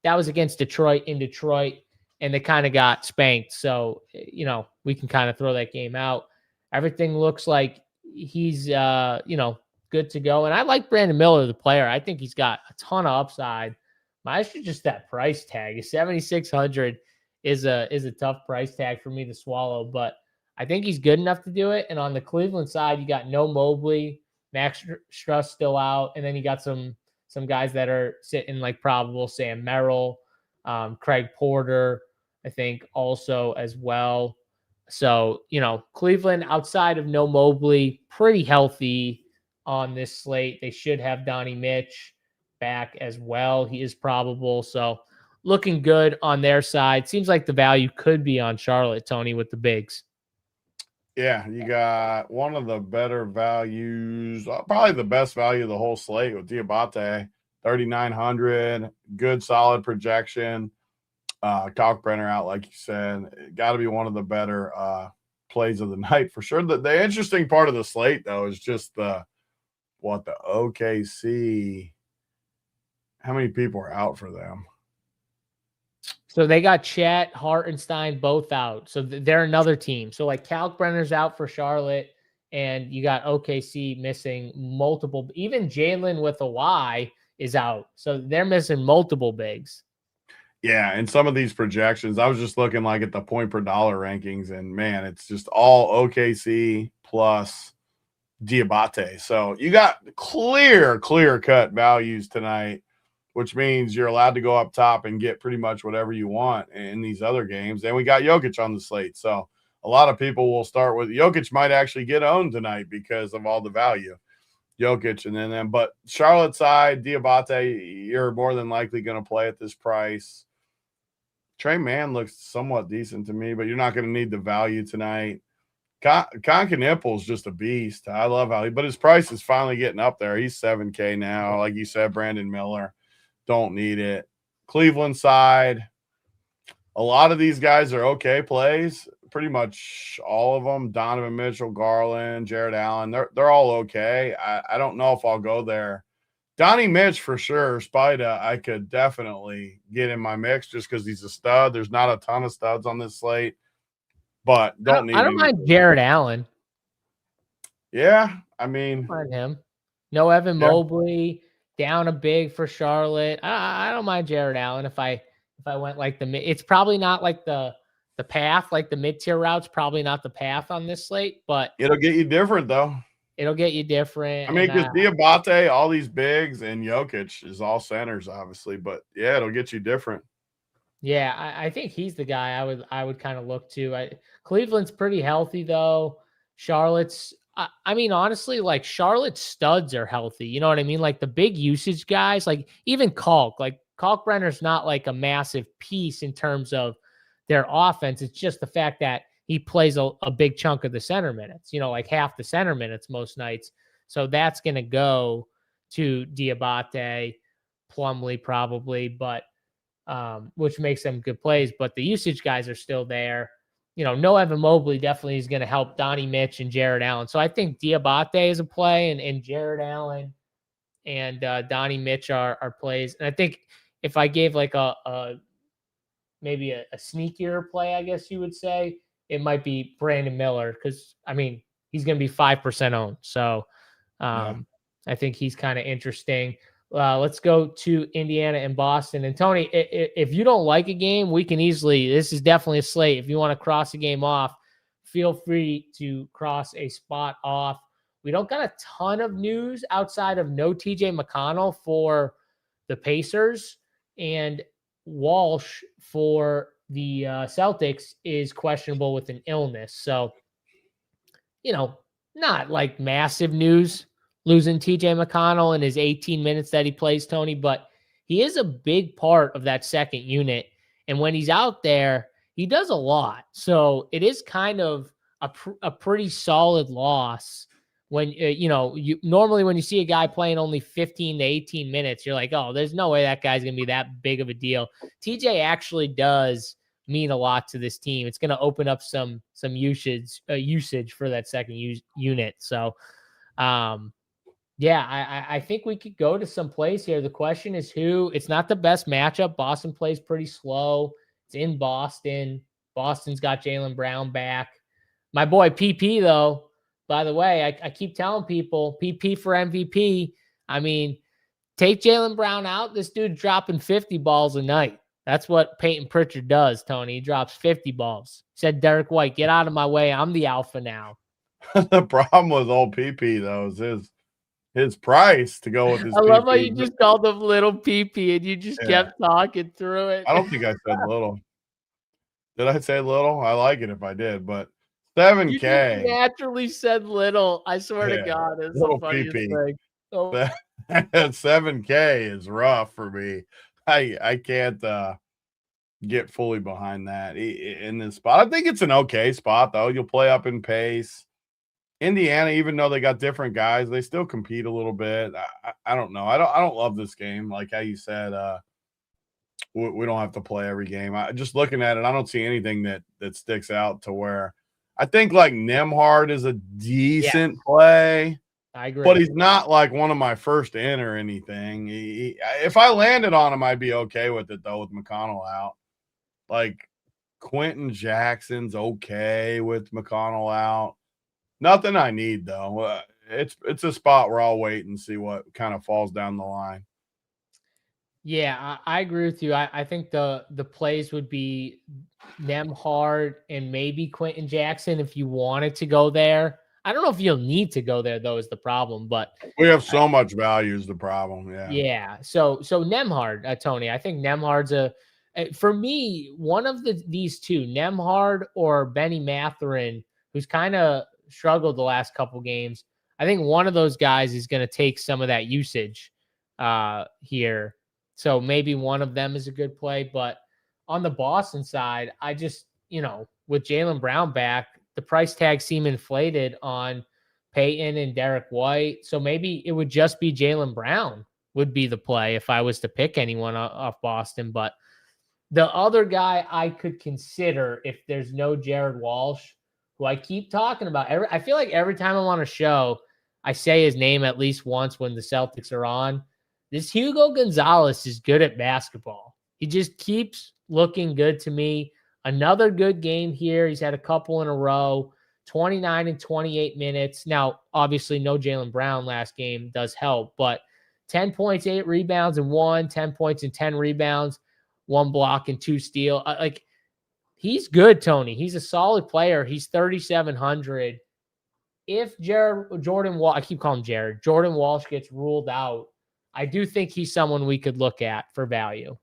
that was against Detroit in Detroit, and they kind of got spanked. So, we can kind of throw that game out. Everything looks like he's, good to go. And I like Brandon Miller, the player. I think he's got a ton of upside. Mine's just that price tag. 7,600 is a tough price tag for me to swallow, but I think he's good enough to do it. And on the Cleveland side, you got no Mobley, Max Struss still out, and then you got some guys that are sitting like probable, Sam Merrill, Craig Porter, I think also as well. So, Cleveland outside of no Mobley, pretty healthy on this slate. They should have Donnie Mitch back as well. He is probable. So looking good on their side. Seems like the value could be on Charlotte, Tony, with the bigs. Yeah, you got one of the better values, probably the best value of the whole slate with Diabate, 3,900. Good, solid projection. Kalkbrenner out, like you said. Got to be one of the better plays of the night for sure. The interesting part of the slate, though, is just the OKC. How many people are out for them? So they got Chet, Hartenstein both out. So they're another team. So like Kalkbrenner's out for Charlotte, and you got OKC missing multiple. Even Jalen with a Y is out. So they're missing multiple bigs. Yeah, and some of these projections, I was just looking like at the point per dollar rankings, and man, it's just all OKC plus Diabate. So you got clear cut values tonight, which means you're allowed to go up top and get pretty much whatever you want in these other games. And we got Jokic on the slate. So a lot of people will start with Jokic might actually get owned tonight because of all the value. Jokic and then but Charlotte side, Diabate, you're more than likely going to play at this price. Trey Mann looks somewhat decent to me, but you're not going to need the value tonight. Concaniple's just a beast. I love but his price is finally getting up there. He's $7K now. Like you said, Brandon Miller, don't need it. Cleveland side, a lot of these guys are okay plays. Pretty much all of them. Donovan Mitchell, Garland, Jared Allen, they're all okay. I don't know if I'll go there. Donnie Mitch for sure. Spida, I could definitely get in my mix just because he's a stud. There's not a ton of studs on this slate, but I don't mind Jared Allen. Yeah, I mean, mind him. No Evan Mobley, down a big for Charlotte. I don't mind Jared Allen if I went like it's probably not like the path, like the mid-tier routes, probably not the path on this slate, but it'll get you different though. It'll get you different. I mean, because Diabate, all these bigs, and Jokic is all centers, obviously. But yeah, it'll get you different. Yeah, I think he's the guy I would kind of look to. Cleveland's pretty healthy though. Charlotte's, I mean, honestly, like Charlotte's studs are healthy. You know what I mean? Like the big usage guys, like even Kalkbrenner's not like a massive piece in terms of their offense. It's just the fact that he plays a big chunk of the center minutes, like half the center minutes most nights. So that's going to go to Diabate, Plumlee probably, but which makes them good plays. But the usage guys are still there. No Evan Mobley definitely is going to help Donnie Mitch and Jared Allen. So I think Diabate is a play, and Jared Allen and Donnie Mitch are plays. And I think if I gave like maybe a sneakier play, I guess you would say, it might be Brandon Miller because, I mean, he's going to be 5% owned. So I think he's kind of interesting. Let's go to Indiana and Boston. And Tony, if you don't like a game, we can easily, this is definitely a slate. If you want to cross a game off, feel free to cross a spot off. We don't got a ton of news outside of no TJ McConnell for the Pacers, and Walsh for the Celtics is questionable with an illness. So, not like massive news losing TJ McConnell in his 18 minutes that he plays, Tony, but he is a big part of that second unit. And when he's out there, he does a lot. So it is kind of a pretty solid loss when, you normally when you see a guy playing only 15 to 18 minutes, you're like, oh, there's no way that guy's going to be that big of a deal. TJ actually does mean a lot to this team. It's going to open up some usage for that second unit. So, I think we could go to some place here. The question is who. It's not the best matchup. Boston plays pretty slow. It's in Boston. Boston's got Jaylen Brown back. My boy PP, though, by the way, I keep telling people, PP for MVP. I mean, take Jaylen Brown out. This dude's dropping 50 balls a night. That's what Peyton Pritchard does, Tony. He drops 50 balls. Said Derek White, get out of my way. I'm the alpha now. The problem with old PP, though, is his price to go with his I love PP. how you just called him little PP and you just kept talking through it. I don't think I said little. Did I say little? I like it if I did, but 7K. You just naturally said little. I swear to God, it's the funniest thing. Oh. 7K is rough for me. I can't get fully behind that in this spot. I think it's an okay spot, though. You'll play up in pace. Indiana, even though they got different guys, they still compete a little bit. I don't know. I don't love this game. Like how you said, we don't have to play every game. Just looking at it, I don't see anything that sticks out to where I think like Nembhard is a decent play. I agree. But he's not like one of my first in or anything. If I landed on him, I'd be okay with it, though, with McConnell out. Like Quentin Jackson's okay with McConnell out. Nothing I need, though. It's a spot where I'll wait and see what kind of falls down the line. Yeah, I agree with you. I think the plays would be Nembhard and maybe Quentin Jackson if you wanted to go there. I don't know if you'll need to go there, though, is the problem. But we have so much value is the problem. Yeah. Yeah. So Nembhard, Tony, I think Nembhard's for me, one of these two, Nembhard or Benny Mathurin, who's kind of struggled the last couple games. I think one of those guys is going to take some of that usage here. So maybe one of them is a good play. But on the Boston side, I just, with Jaylen Brown back, the price tag seem inflated on Peyton and Derek White. So maybe it would just be Jaylen Brown would be the play if I was to pick anyone off Boston. But the other guy I could consider if there's no Jared Walsh, who I keep talking about. I feel like every time I'm on a show, I say his name at least once when the Celtics are on. This Hugo Gonzalez is good at basketball. He just keeps looking good to me. Another good game here. He's had a couple in a row, 29 and 28 minutes. Now, obviously, no Jaylen Brown last game does help, but 10 points, 8 rebounds, and 10 points and 10 rebounds, 1 block and 2 steal. He's good, Tony. He's a solid player. He's 3,700. If Jordan Walsh gets ruled out, I do think he's someone we could look at for value.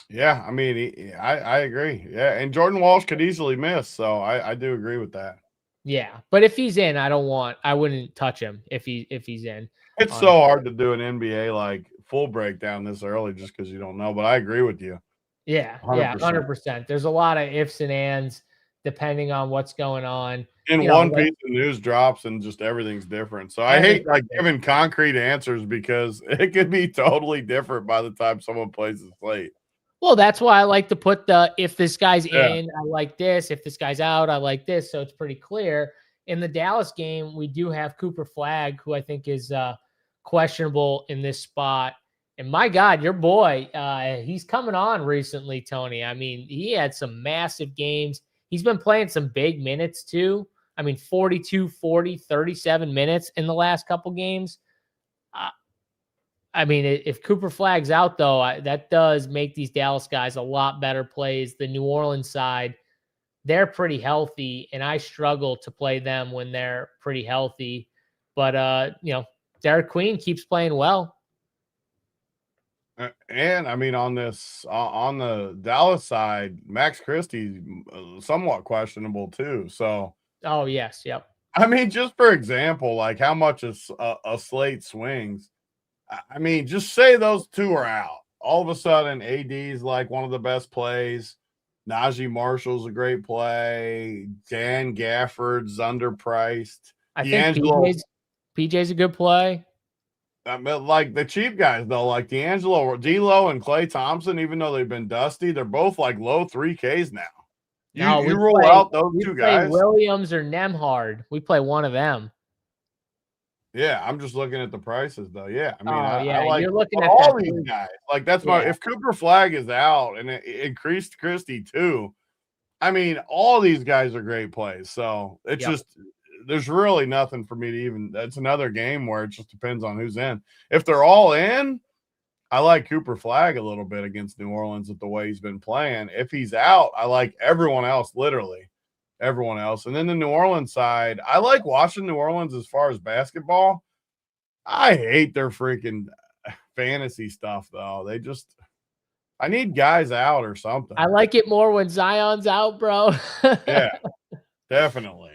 Yeah, I mean, I agree. Yeah, and Jordan Walsh could easily miss, so I do agree with that. Yeah, but if he's in, I wouldn't touch him if he's in. It's so hard to do an NBA like full breakdown this early just because you don't know, but I agree with you. Yeah, 100%. There's a lot of ifs and ands depending on what's going on. And one piece of news drops and just everything's different. So I hate giving concrete answers because it could be totally different by the time someone plays the slate. Well, that's why I like to put if this guy's in, I like this. If this guy's out, I like this. So it's pretty clear. In the Dallas game, we do have Cooper Flagg, who I think is questionable in this spot. And my God, your boy, he's coming on recently, Tony. I mean, he had some massive games. He's been playing some big minutes too. I mean, 42, 40, 37 minutes in the last couple games. I mean, if Cooper Flag's out, though, that does make these Dallas guys a lot better plays. The New Orleans side, they're pretty healthy, and I struggle to play them when they're pretty healthy. But, Derek Queen keeps playing well. And I mean, on the Dallas side, Max Christie's somewhat questionable too. So, Oh, yes. Yep. I mean, just for example, like how much a slate swings. I mean, just say those two are out. All of a sudden, AD's like one of the best plays. Najee Marshall's a great play. Dan Gafford's underpriced. I think PJ's a good play. I mean, like the cheap guys, though, like D'Lo and Klay Thompson, even though they've been dusty, they're both like low 3Ks now. You roll out those two guys. Williams or Nemhard. We play one of them. Yeah, I'm just looking at the prices, though. Yeah, I mean, I like you're looking at all these guys. Like that's if Cooper Flag is out and it increased Christie too. I mean, all these guys are great plays. So it's just there's really nothing for me to even. That's another game where it just depends on who's in. If they're all in, I like Cooper Flag a little bit against New Orleans with the way he's been playing. If he's out, I like everyone else, literally everyone else. And then the New Orleans side, I like watching New Orleans as far as basketball. I hate their freaking fantasy stuff, though. I need guys out or something. I like it more when Zion's out, bro. Yeah, definitely.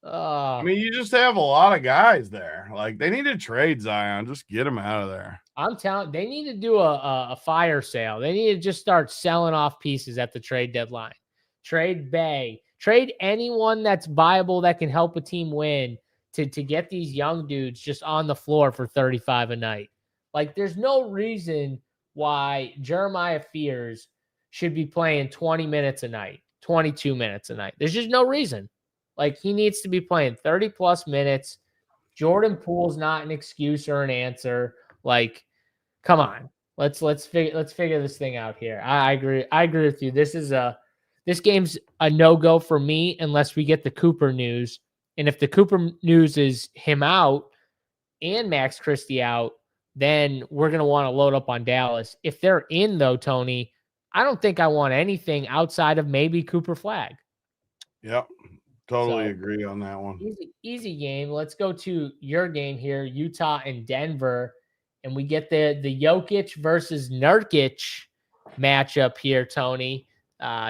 I mean, you just have a lot of guys there. Like, they need to trade Zion. Just get him out of there. I'm telling they need to do a fire sale. They need to just start selling off pieces at the trade deadline. Trade Bay. Trade anyone that's viable that can help a team win to get these young dudes just on the floor for 35 a night. Like, there's no reason why Jeremiah Fears should be playing 20 minutes a night, 22 minutes a night. There's just no reason. Like, he needs to be playing 30-plus minutes. Jordan Poole's not an excuse or an answer. Like, come on. Let's figure this thing out here. I agree. I agree with you. This game's a no-go for me unless we get the Cooper news. And if the Cooper news is him out and Max Christie out, then we're going to want to load up on Dallas. If they're in, though, Tony, I don't think I want anything outside of maybe Cooper Flag. Yep. Totally agree on that one. Easy game. Let's go to your game here, Utah and Denver. And we get the Jokic versus Nurkic matchup here, Tony.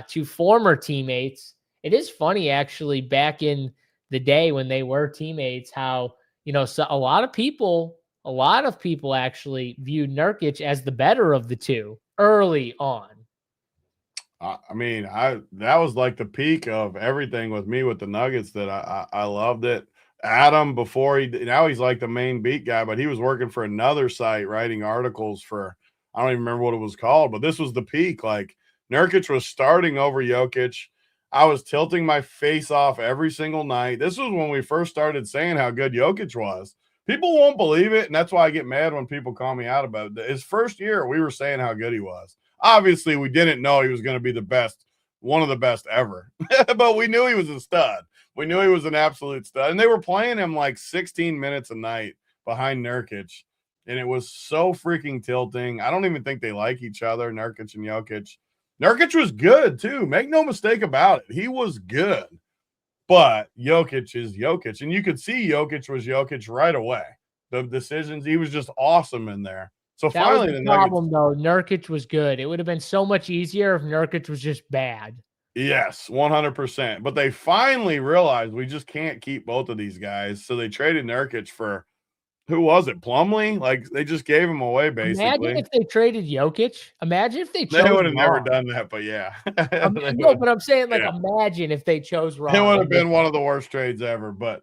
Two former teammates. It is funny, actually, back in the day when they were teammates, how, so a lot of people actually viewed Nurkic as the better of the two early on. I mean, that was like the peak of everything with me with the Nuggets that I loved it. Adam, now he's like the main beat guy, but he was working for another site writing articles for, I don't even remember what it was called, but this was the peak. Like, Nurkic was starting over Jokic. I was tilting my face off every single night. This was when we first started saying how good Jokic was. People won't believe it, and that's why I get mad when people call me out about it. His first year, we were saying how good he was. Obviously, we didn't know he was going to be the best, one of the best ever. But we knew he was a stud. We knew he was an absolute stud. And they were playing him like 16 minutes a night behind Nurkic. And it was so freaking tilting. I don't even think they like each other, Nurkic and Jokic. Nurkic was good, too. Make no mistake about it. He was good. But Jokic is Jokic. And you could see Jokic was Jokic right away. The decisions, he was just awesome in there. So that finally, was the problem, though. Nurkic was good. It would have been so much easier if Nurkic was just bad. Yes, 100%. But they finally realized we just can't keep both of these guys. So they traded Nurkic for, who was it? Plumlee? Like, they just gave him away, basically. Imagine if they traded Jokic. Imagine if they chose They would have wrong. never done that, but yeah. No, but I'm saying, imagine if they chose wrong. It would have been one of the worst trades ever. But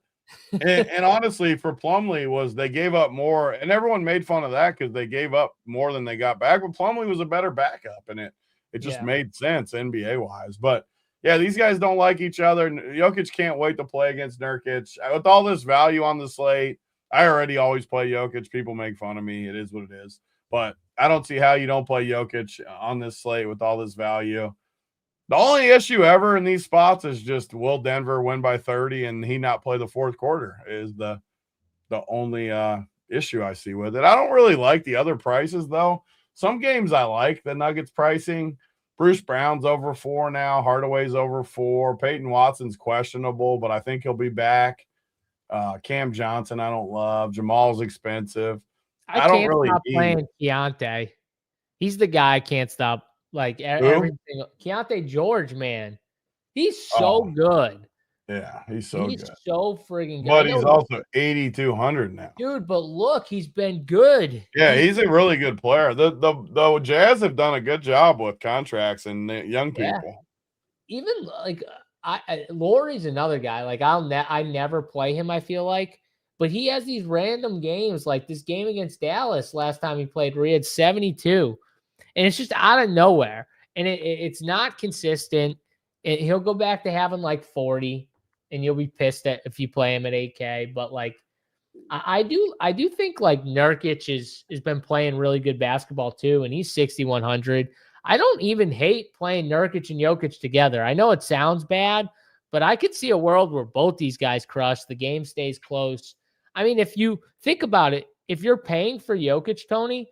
and honestly, for Plumlee they gave up more, and everyone made fun of that because they gave up more than they got back. But Plumlee was a better backup, and it just made sense NBA wise. But yeah, these guys don't like each other. Jokic can't wait to play against Nurkic. With all this value on the slate, I already always play Jokic. People make fun of me. It is what it is. But I don't see how you don't play Jokic on this slate with all this value. The only issue ever in these spots is just will Denver win by 30 and he not play the fourth quarter is the only issue I see with it. I don't really like the other prices though. Some games I like the Nuggets pricing. Bruce Brown's over 4 now. Hardaway's over 4. Peyton Watson's questionable, but I think he'll be back. Cam Johnson I don't love. Jamal's expensive. I don't can't really stop need playing Keontae. He's the guy I can't stop. Like everything. Keontae George, man. He's so good. Yeah, he's so He's good. so friggin' good. But he's also 8,200 now. Dude, but look, he's been good. Yeah, he's a really good player. The Jazz have done a good job with contracts and young people. Even like Laurie's another guy. Like I never play him, I feel like. But he has these random games, like this game against Dallas last time he played where he had 72. And it's just out of nowhere. And it's not consistent. And he'll go back to having like 40. And you'll be pissed at if you play him at 8K. But like I do think like Nurkic has been playing really good basketball too. And he's 6,100. I don't even hate playing Nurkic and Jokic together. I know it sounds bad, but I could see a world where both these guys crush. The game stays close. I mean, if you think about it, if you're paying for Jokic, Tony,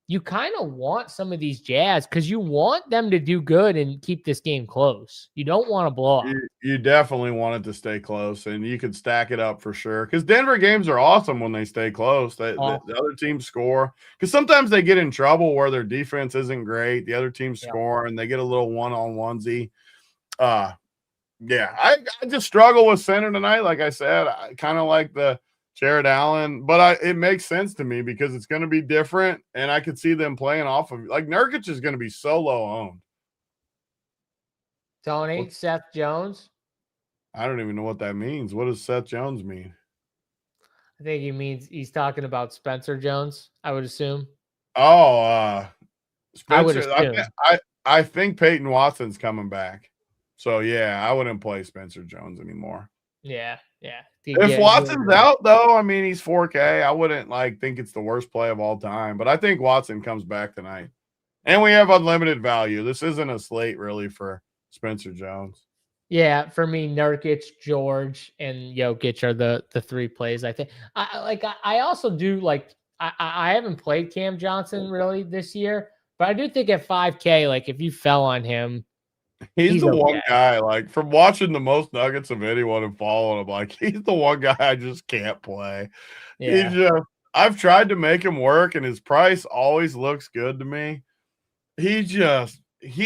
you kind of want some of these Jazz because you want them to do good and keep this game close. You don't want to blow up. You definitely want it to stay close, and you could stack it up for sure. Because Denver games are awesome when they stay close. The other teams score. Because sometimes they get in trouble where their defense isn't great. The other teams score, and they get a little one-on-onesie. Yeah, I just struggle with center tonight. Like I said, I kind of like the Jared Allen, but it makes sense to me because it's going to be different, and I could see them playing off of like Nurkic is going to be so low owned. Tony, Seth Jones. I don't even know what that means. What does Seth Jones mean? I think he means he's talking about Spencer Jones, I would assume. Oh, Spencer. I would assume. I think Peyton Watson's coming back. So yeah, I wouldn't play Spencer Jones anymore. Yeah. If Watson's out, though, I mean, he's 4K. I wouldn't think it's the worst play of all time, but I think Watson comes back tonight. And we have unlimited value. This isn't a slate really for Spencer Jones. Yeah, for me, Nurkic, George, and Jokic are the 3 plays. I think. I also do like. I haven't played Cam Johnson really this year, but I do think at 5K, like if you fell on him. He's the one guy, like from watching the most Nuggets of anyone and following him, like he's the one guy I just can't play. Yeah. I've tried to make him work, and his price always looks good to me. He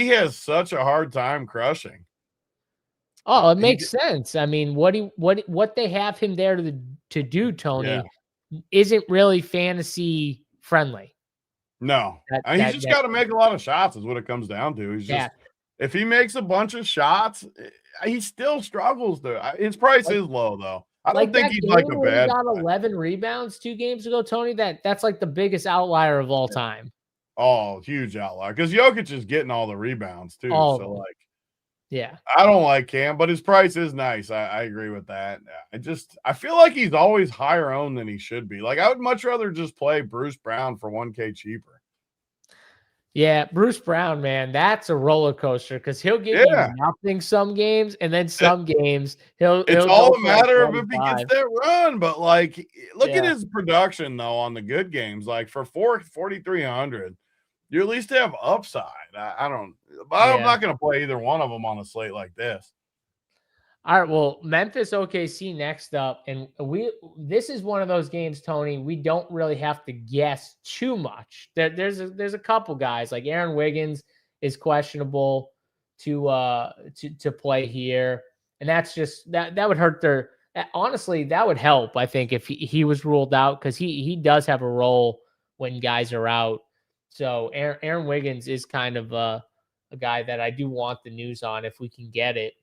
has such a hard time crushing. Oh, it makes sense. I mean, what they have him there to do, Tony, isn't really fantasy friendly. No, he's just got to make a lot of shots is what it comes down to. He's just if he makes a bunch of shots, he still struggles. His price is low though. I don't think he's like a bad. He got 11 rebounds 2 games ago, Tony. That's like the biggest outlier of all time. Oh, huge outlier because Jokic is getting all the rebounds too. Yeah, I don't like Cam, but his price is nice. I agree with that. I feel like he's always higher owned than he should be. Like I would much rather just play Bruce Brown for 1K cheaper. Yeah, Bruce Brown, man, that's a roller coaster because he'll give you nothing some games, and then some games it's all a matter of if he gets that run. But like, look at his production though on the good games. Like for 4,300, you at least have upside. I'm not going to play either one of them on a slate like this. All right, well, Memphis OKC next up, and this is one of those games, Tony. We don't really have to guess too much. There's a couple guys like Aaron Wiggins is questionable to play here, and that's just that would hurt their. Honestly, that would help. I think if he was ruled out because he does have a role when guys are out. So Aaron Wiggins is kind of a guy that I do want the news on if we can get it,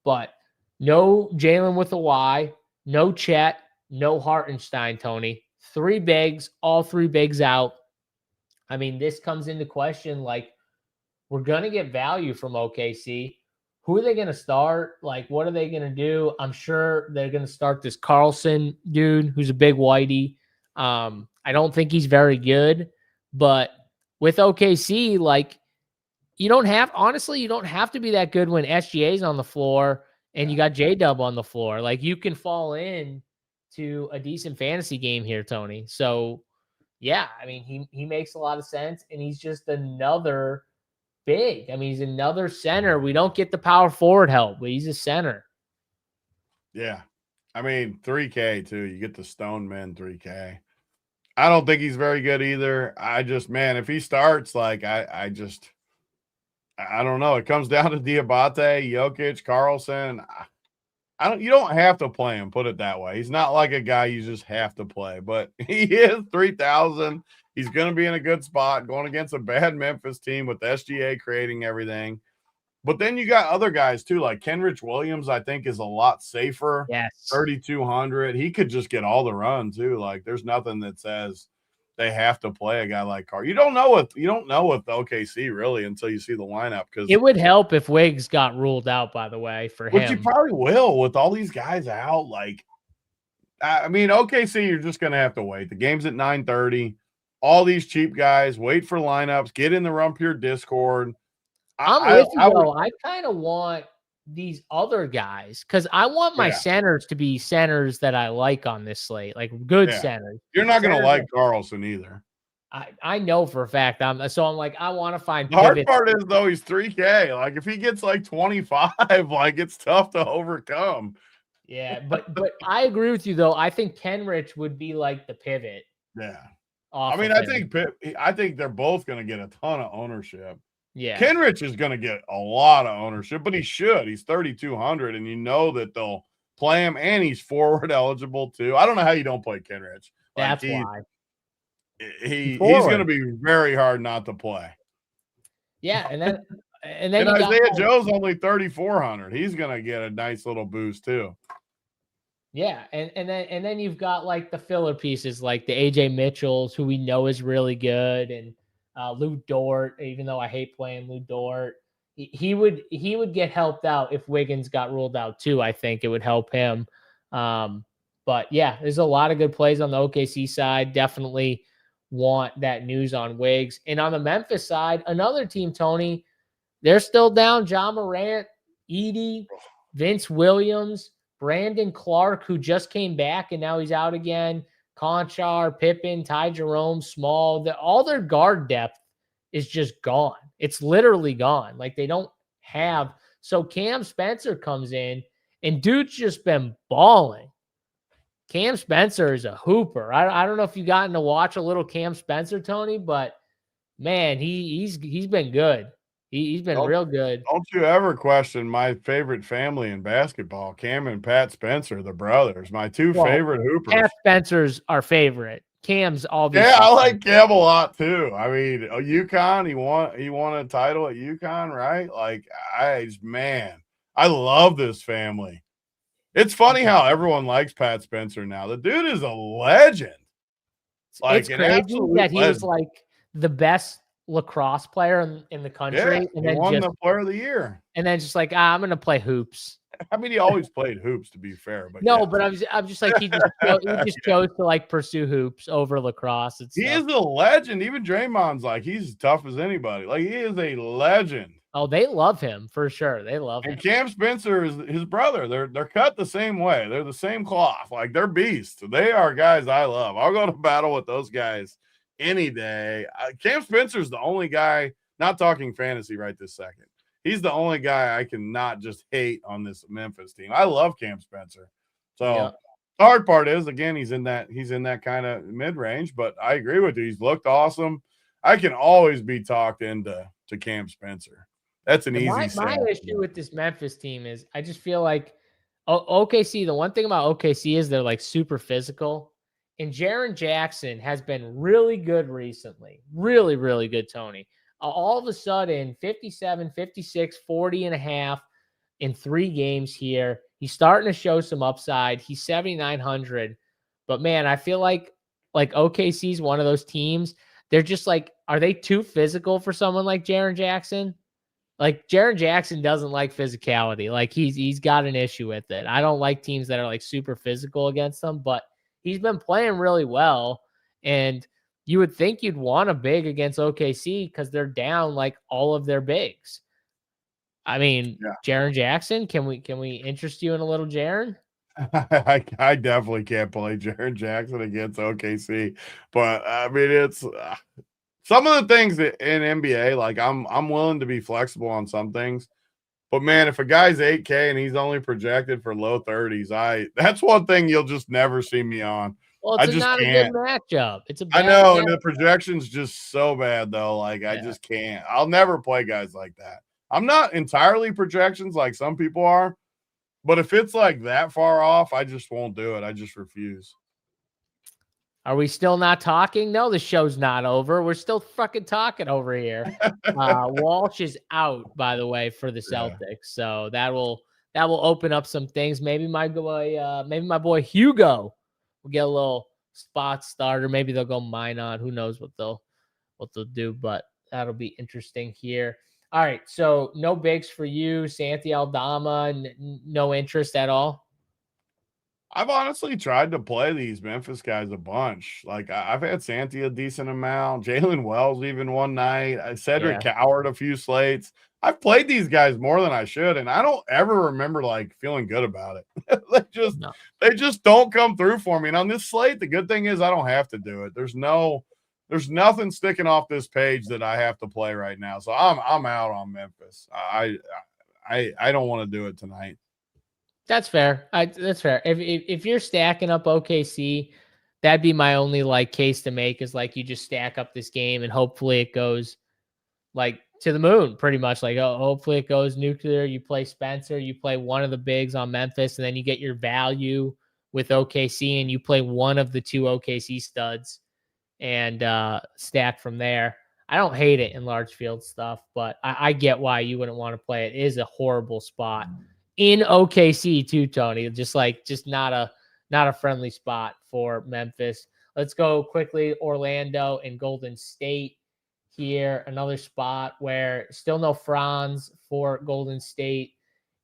but. No Jalen with a Y, no Chet, no Hartenstein, Tony. 3 bigs, all 3 bigs out. I mean, this comes into question. Like, we're going to get value from OKC. Who are they going to start? Like, what are they going to do? I'm sure they're going to start this Carlson dude who's a big whitey. I don't think he's very good. But with OKC, like, you don't have to be that good when SGA's on the floor and you got J-Dub on the floor. Like, you can fall in to a decent fantasy game here, Tony. So, yeah, I mean, he makes a lot of sense, and he's just another big. I mean, he's another center. We don't get the power forward help, but he's a center. Yeah. I mean, 3K too. You get the Stone Men 3K. I don't think he's very good either. I just, man, if he starts, like, I don't know. It comes down to Diabate, Jokic, Carlson. You don't have to play him, put it that way. He's not like a guy you just have to play, but he is 3,000. He's going to be in a good spot going against a bad Memphis team with SGA creating everything. But then you got other guys too, like Kenrich Williams, I think is a lot safer. Yes. 3,200. He could just get all the run too. Like, there's nothing that says they have to play a guy like Carr. You don't know with the OKC really until you see the lineup, because it would help if Wiggs got ruled out, by the way, for him. Which you probably will with all these guys out. Like, I mean, OKC, you're just gonna have to wait. The game's at 9:30. All these cheap guys, wait for lineups, get in the Run Pure Discord. I'm with you, though. I kind of want these other guys because I want my centers to be centers that I like on this slate, like good centers. You're not going to like Carlson either. I know for a fact. I'm like, I want to find. The hard part is, though, he's 3K. Like, if he gets like 25, like, it's tough to overcome. Yeah, but I agree with you, though. I think Kenrich would be like the pivot. Yeah. I mean, I think they're both going to get a ton of ownership. Yeah. Kenrich is going to get a lot of ownership, but he should. He's 3,200, and you know that they'll play him, and he's forward eligible too. I don't know how you don't play Kenrich. That's why. He's going to be very hard not to play. Yeah, and then and Isaiah Joe's only 3,400. He's going to get a nice little boost too. Yeah, and then you've got like the filler pieces like the AJ Mitchells, who we know is really good, and Lou Dort, even though I hate playing Lou Dort, he would get helped out if Wiggins got ruled out too. I think it would help him. But yeah, there's a lot of good plays on the OKC side. Definitely want that news on Wiggs. And on the Memphis side, another team, Tony, they're still down Ja Morant, Edey, Vince Williams, Brandon Clark, who just came back and now he's out again. Conchar, Pippen, Ty Jerome, Small, all their guard depth is just gone. It's literally gone. Like, they don't have. So Cam Spencer comes in, and dude's just been balling. Cam Spencer is a hooper. I don't know if you gotten to watch a little Cam Spencer, Tony, but man, he's been good. He's been real good. Don't you ever question my favorite family in basketball, Cam and Pat Spencer, the brothers, my two favorite hoopers. Pat Spencer's our favorite. Cam's obviously. Yeah, I like Cam a lot too. I mean, UConn, he won a title at UConn, right? Like, I love this family. It's funny how everyone likes Pat Spencer now. The dude is a legend. Like, it's crazy that he was like the best lacrosse player in the country, and then won the player of the year, and then just like, I'm gonna play hoops. I mean, he always played hoops, to be fair, but but I'm just like, he just chose to like pursue hoops over lacrosse. He is a legend. Even Draymond's like, he's as tough as anybody. Like, he is a legend. Oh, they love him for sure. They love him. And Cam Spencer is his brother. They're cut the same way. They're the same cloth. Like, they're beasts. They are guys I love. I'll go to battle with those guys any day. Cam Spencer's the only guy, not talking fantasy right this second. He's the only guy I can not just hate on this Memphis team. I love Cam Spencer. So the hard part is, again, he's in that kind of mid-range, but I agree with you. He's looked awesome. I can always be talked into Cam Spencer. That's an easy sell. My issue with this Memphis team is I just feel like OKC, the one thing about OKC is they're like super physical. And Jaren Jackson has been really good recently. Really, really good, Tony. All of a sudden, 57, 56, 40 and a half in 3 games here. He's starting to show some upside. He's 7,900. But, man, I feel like OKC is one of those teams. They're just like, are they too physical for someone like Jaren Jackson? Like, Jaren Jackson doesn't like physicality. Like, he's got an issue with it. I don't like teams that are, like, super physical against him, but he's been playing really well. And you would think you'd want a big against OKC because they're down like all of their bigs. I mean, Yeah. Jaren Jackson, can we interest you in a little Jaren? I definitely can't play Jaren Jackson against OKC, but I mean, it's some of the things that in NBA, like I'm willing to be flexible on some things, but man, if a guy's 8K and he's only projected for low 30s, that's one thing you'll just never see me on. Well, I it's just not a good can't. matchup. It's a I bad know, and the matchup. projection's just so bad though. Like I Yeah. just can't. I'll never play guys like that. I'm not entirely projections like some people are, but if it's like that far off, I just won't do it. I just refuse. Are we still not talking? No, the show's not over. We're still fucking talking over here. Walsh is out, by the way, for the Celtics. Yeah. So that will open up some things. Maybe my boy Hugo will get a little spot starter. Maybe they'll go mine on. Who knows what they'll do, but that'll be interesting here. All right. So no bigs for you, Santi Aldama, no interest at all. I've honestly tried to play these Memphis guys a bunch. Like I've had Santi a decent amount, Jalen Wells even one night, Cedric Coward a few slates. I've played these guys more than I should, and I don't ever remember like feeling good about it. They just don't come through for me. And on this slate, the good thing is I don't have to do it. There's nothing sticking off this page that I have to play right now. So I'm out on Memphis. I don't want to do it tonight. That's fair. That's fair. If you're stacking up OKC, that'd be my only like case to make is like you just stack up this game and hopefully it goes like to the moon, pretty much. Like hopefully it goes nuclear. You play Spencer, you play one of the bigs on Memphis, and then you get your value with OKC, and you play one of the two OKC studs and stack from there. I don't hate it in large field stuff, but I get why you wouldn't want to play it. It is a horrible spot. In OKC too, Tony. Just not a friendly spot for Memphis. Let's go quickly. Orlando and Golden State here. Another spot where still no Franz for Golden State.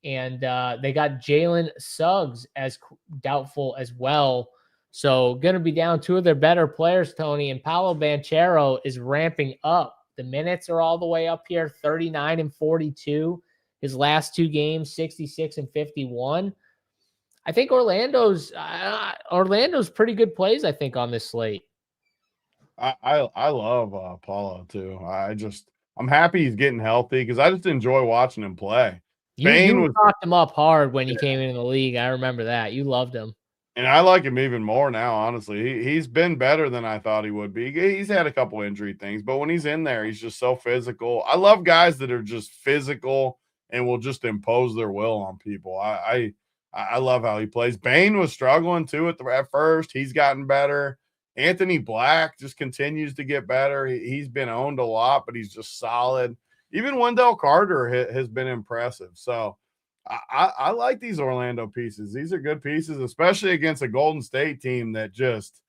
And they got Jalen Suggs as doubtful as well. So going to be down two of their better players, Tony. And Paolo Banchero is ramping up. The minutes are all the way up here, 39 and 42. His last two games, 66 and 51. I think Orlando's pretty good plays, I think, on this slate. I love Paulo too. I'm happy he's getting healthy because I just enjoy watching him play. You talked him up hard when he came into the league. I remember that. You loved him. And I like him even more now, honestly. He's been better than I thought he would be. He's had a couple injury things, but when he's in there, he's just so physical. I love guys that are just physical and will just impose their will on people. I love how he plays. Bane was struggling too at first. He's gotten better. Anthony Black just continues to get better. He's been owned a lot, but he's just solid. Even Wendell Carter has been impressive. So I like these Orlando pieces. These are good pieces, especially against a Golden State team that just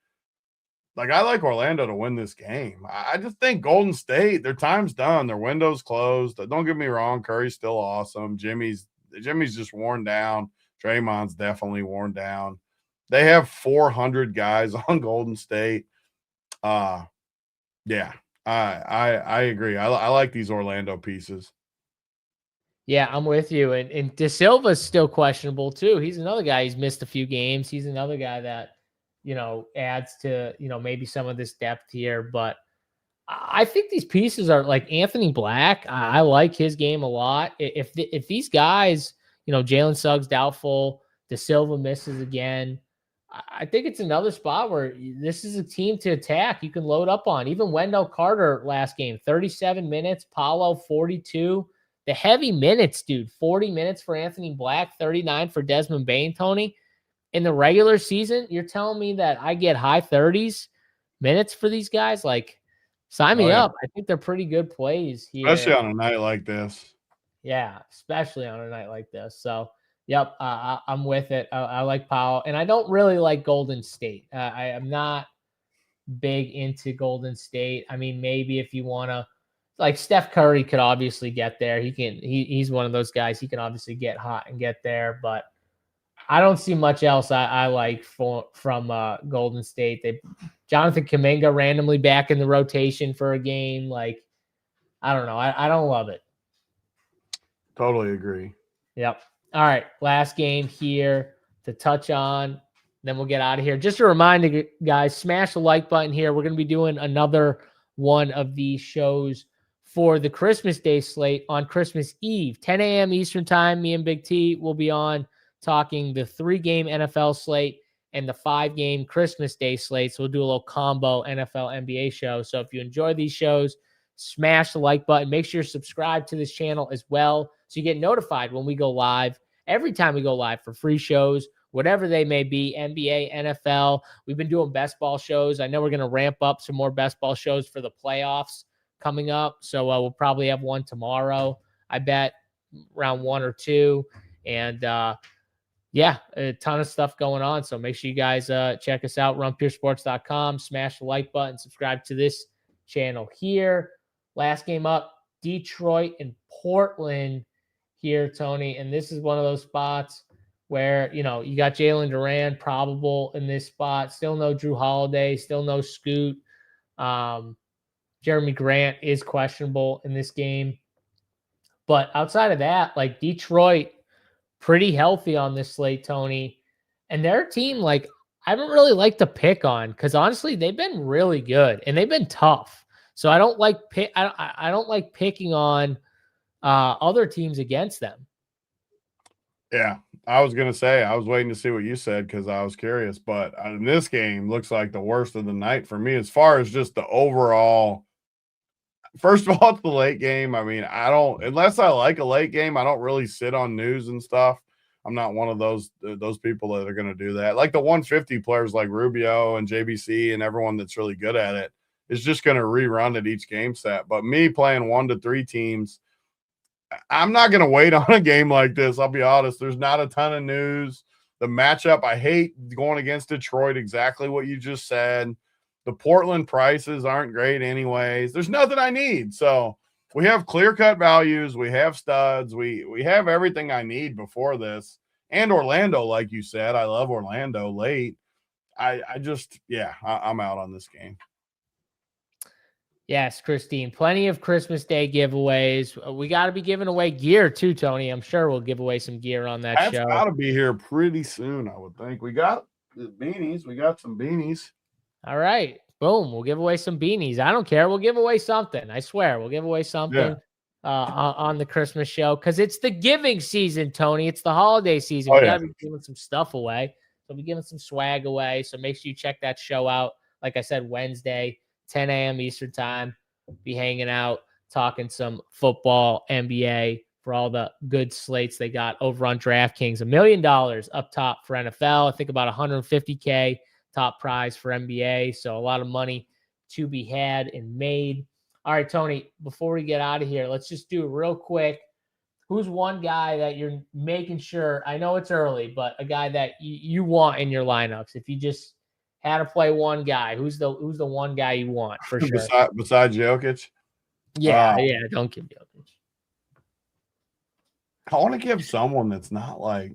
like I like Orlando to win this game. I just think Golden State, their time's done. Their window's closed. Don't get me wrong. Curry's still awesome. Jimmy's just worn down. Draymond's definitely worn down. They have 400 guys on Golden State. Yeah, I agree. I like these Orlando pieces. Yeah, I'm with you. And De Silva's still questionable too. He's another guy. He's missed a few games. He's another guy that, adds to, maybe some of this depth here. But I think these pieces are like Anthony Black. I like his game a lot. If these guys, Jalen Suggs doubtful, De Silva misses again, I think it's another spot where this is a team to attack. You can load up on. Even Wendell Carter last game, 37 minutes, Paolo 42. The heavy minutes, dude, 40 minutes for Anthony Black, 39 for Desmond Bane, Tony. In the regular season, you're telling me that I get high 30s minutes for these guys? Like, sign me up. I think they're pretty good plays here. Especially on a night like this. Yeah, especially on a night like this. So, yep, I'm with it. I like Powell. And I don't really like Golden State. I am not big into Golden State. I mean, maybe if you want to, like Steph Curry could obviously get there. He's one of those guys. He can obviously get hot and get there, but I don't see much else I like from Golden State. Jonathan Kuminga randomly back in the rotation for a game. Like, I don't know. I don't love it. Totally agree. Yep. All right. Last game here to touch on. Then we'll get out of here. Just a reminder, guys, smash the like button here. We're going to be doing another one of these shows for the Christmas Day slate on Christmas Eve, 10 a.m. Eastern time. Me and Big T will be on talking the 3-game NFL slate and the 5-game Christmas Day slate. So we'll do a little combo NFL NBA show. So if you enjoy these shows, smash the like button. Make sure you're subscribed to this channel as well, so you get notified when we go live. Every time we go live for free shows, whatever they may be, NBA, NFL. We've been doing best ball shows. I know we're going to ramp up some more best ball shows for the playoffs coming up. So we'll probably have one tomorrow, I bet, round 1 or 2. And yeah, a ton of stuff going on. So make sure you guys check us out, runpuresports.com, smash the like button, subscribe to this channel here. Last game up, Detroit and Portland here, Tony. And this is one of those spots where, you know, you got Jalen Duran probable in this spot. Still no Drew Holiday, still no Scoot. Jeremy Grant is questionable in this game. But outside of that, like, Detroit, pretty healthy on this slate, Tony. And their team, like, I haven't really liked to pick on, because honestly, they've been really good and they've been tough. So I don't like I don't like picking on other teams against them. Yeah, I was going to say, I was waiting to see what you said because I was curious. But in this game, looks like the worst of the night for me as far as just the overall. First of all, it's the late game. I mean, unless I like a late game, I don't really sit on news and stuff. I'm not one of those people that are going to do that. Like the 150 players like Rubio and JBC and everyone that's really good at it is just going to rerun at each game set. But me playing 1 to 3 teams, I'm not going to wait on a game like this. I'll be honest. There's not a ton of news. The matchup, I hate going against Detroit, exactly what you just said. The Portland prices aren't great anyways. There's nothing I need. So we have clear-cut values. We have studs. We have everything I need before this. And Orlando, like you said, I love Orlando late. I'm out on this game. Yes, Christine, plenty of Christmas Day giveaways. We got to be giving away gear too, Tony. I'm sure we'll give away some gear on that show. That's got to be here pretty soon, I would think. We got the beanies. We got some beanies. All right. Boom. We'll give away some beanies. I don't care. We'll give away something. I swear. We'll give away something on the Christmas show, because it's the giving season, Tony. It's the holiday season. We got to be giving some stuff away. So we'll be giving some swag away. So make sure you check that show out. Like I said, Wednesday, 10 a.m. Eastern time. Be hanging out, talking some football, NBA, for all the good slates they got over on DraftKings. $1 million up top for NFL. I think about $150K top prize for NBA. So a lot of money to be had and made. All right, Tony, before we get out of here, let's just do real quick. Who's one guy that you're making sure, I know it's early, but a guy that you want in your lineups? If you just had to play one guy, who's the one guy you want for sure? Besides Jokic? Yeah, don't give Jokic. I want to give someone that's not like,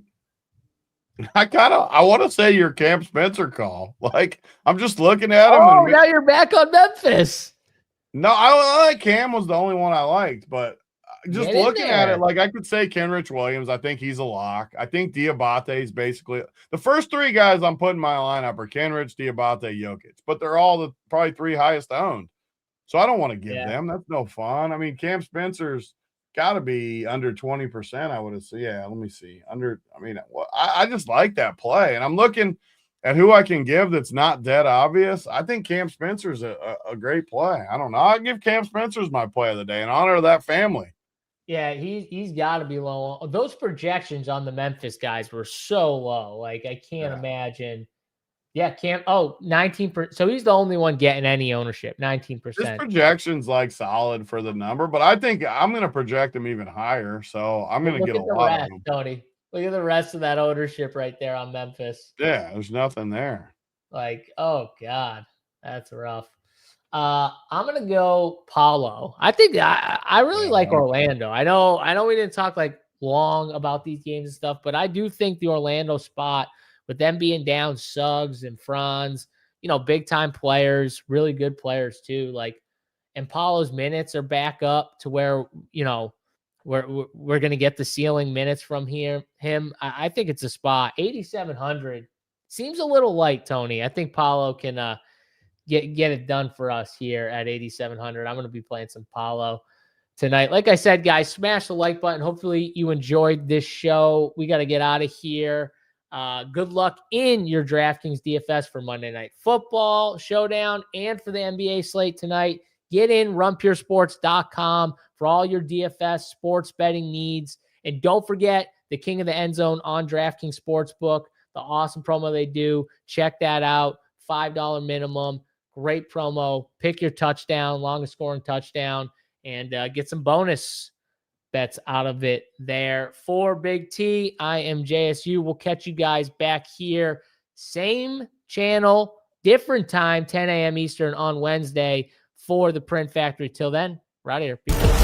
I want to say your Cam Spencer call. Like, I'm just looking at him. Oh, now you're back on Memphis. No, I like Cam was the only one I liked, but just looking at it, like, I could say Kenrich Williams. I think he's a lock. I think Diabate is basically the first 3 guys I'm putting in my lineup are Kenrich, Diabate, Jokic, but they're all probably 3 highest owned. So I don't want to give them. That's no fun. I mean, Cam Spencer's got to be under 20%. I would have said, let me see. I just like that play, and I'm looking at who I can give that's not dead obvious. I think Cam Spencer's a great play. I don't know. I'll give Cam Spencer's my play of the day in honor of that family. Yeah, he's got to be low. Those projections on the Memphis guys were so low. Like, I can't imagine. Yeah, 19%. So he's the only one getting any ownership, 19%. His projection's like solid for the number, but I think I'm going to project him even higher. So I'm going to get a lot of them. Tony, look at the rest of that ownership right there on Memphis. Yeah, there's nothing there. Like, oh God, that's rough. I'm gonna go Paulo. I think I really like Orlando. I know we didn't talk like long about these games and stuff, but I do think the Orlando spot, with them being down Suggs and Franz, big time players, really good players too. Like, and Paulo's minutes are back up to where, we're going to get the ceiling minutes from him. I think it's a spot. 8,700 seems a little light, Tony. I think Paulo can get it done for us here at 8,700. I'm going to be playing some Paulo tonight. Like I said, guys, smash the like button. Hopefully you enjoyed this show. We got to get out of here. Good luck in your DraftKings DFS for Monday Night Football, Showdown, and for the NBA slate tonight. Get in runpuresports.com for all your DFS sports betting needs. And don't forget the King of the End Zone on DraftKings Sportsbook, the awesome promo they do. Check that out. $5 minimum. Great promo. Pick your touchdown, longest scoring touchdown, and get some bonus bets out of it there. For Big T, I am JSU. We'll catch you guys back here. Same channel, different time, 10 a.m. Eastern on Wednesday for the Print Factory. Till then, we're out of here. Peace.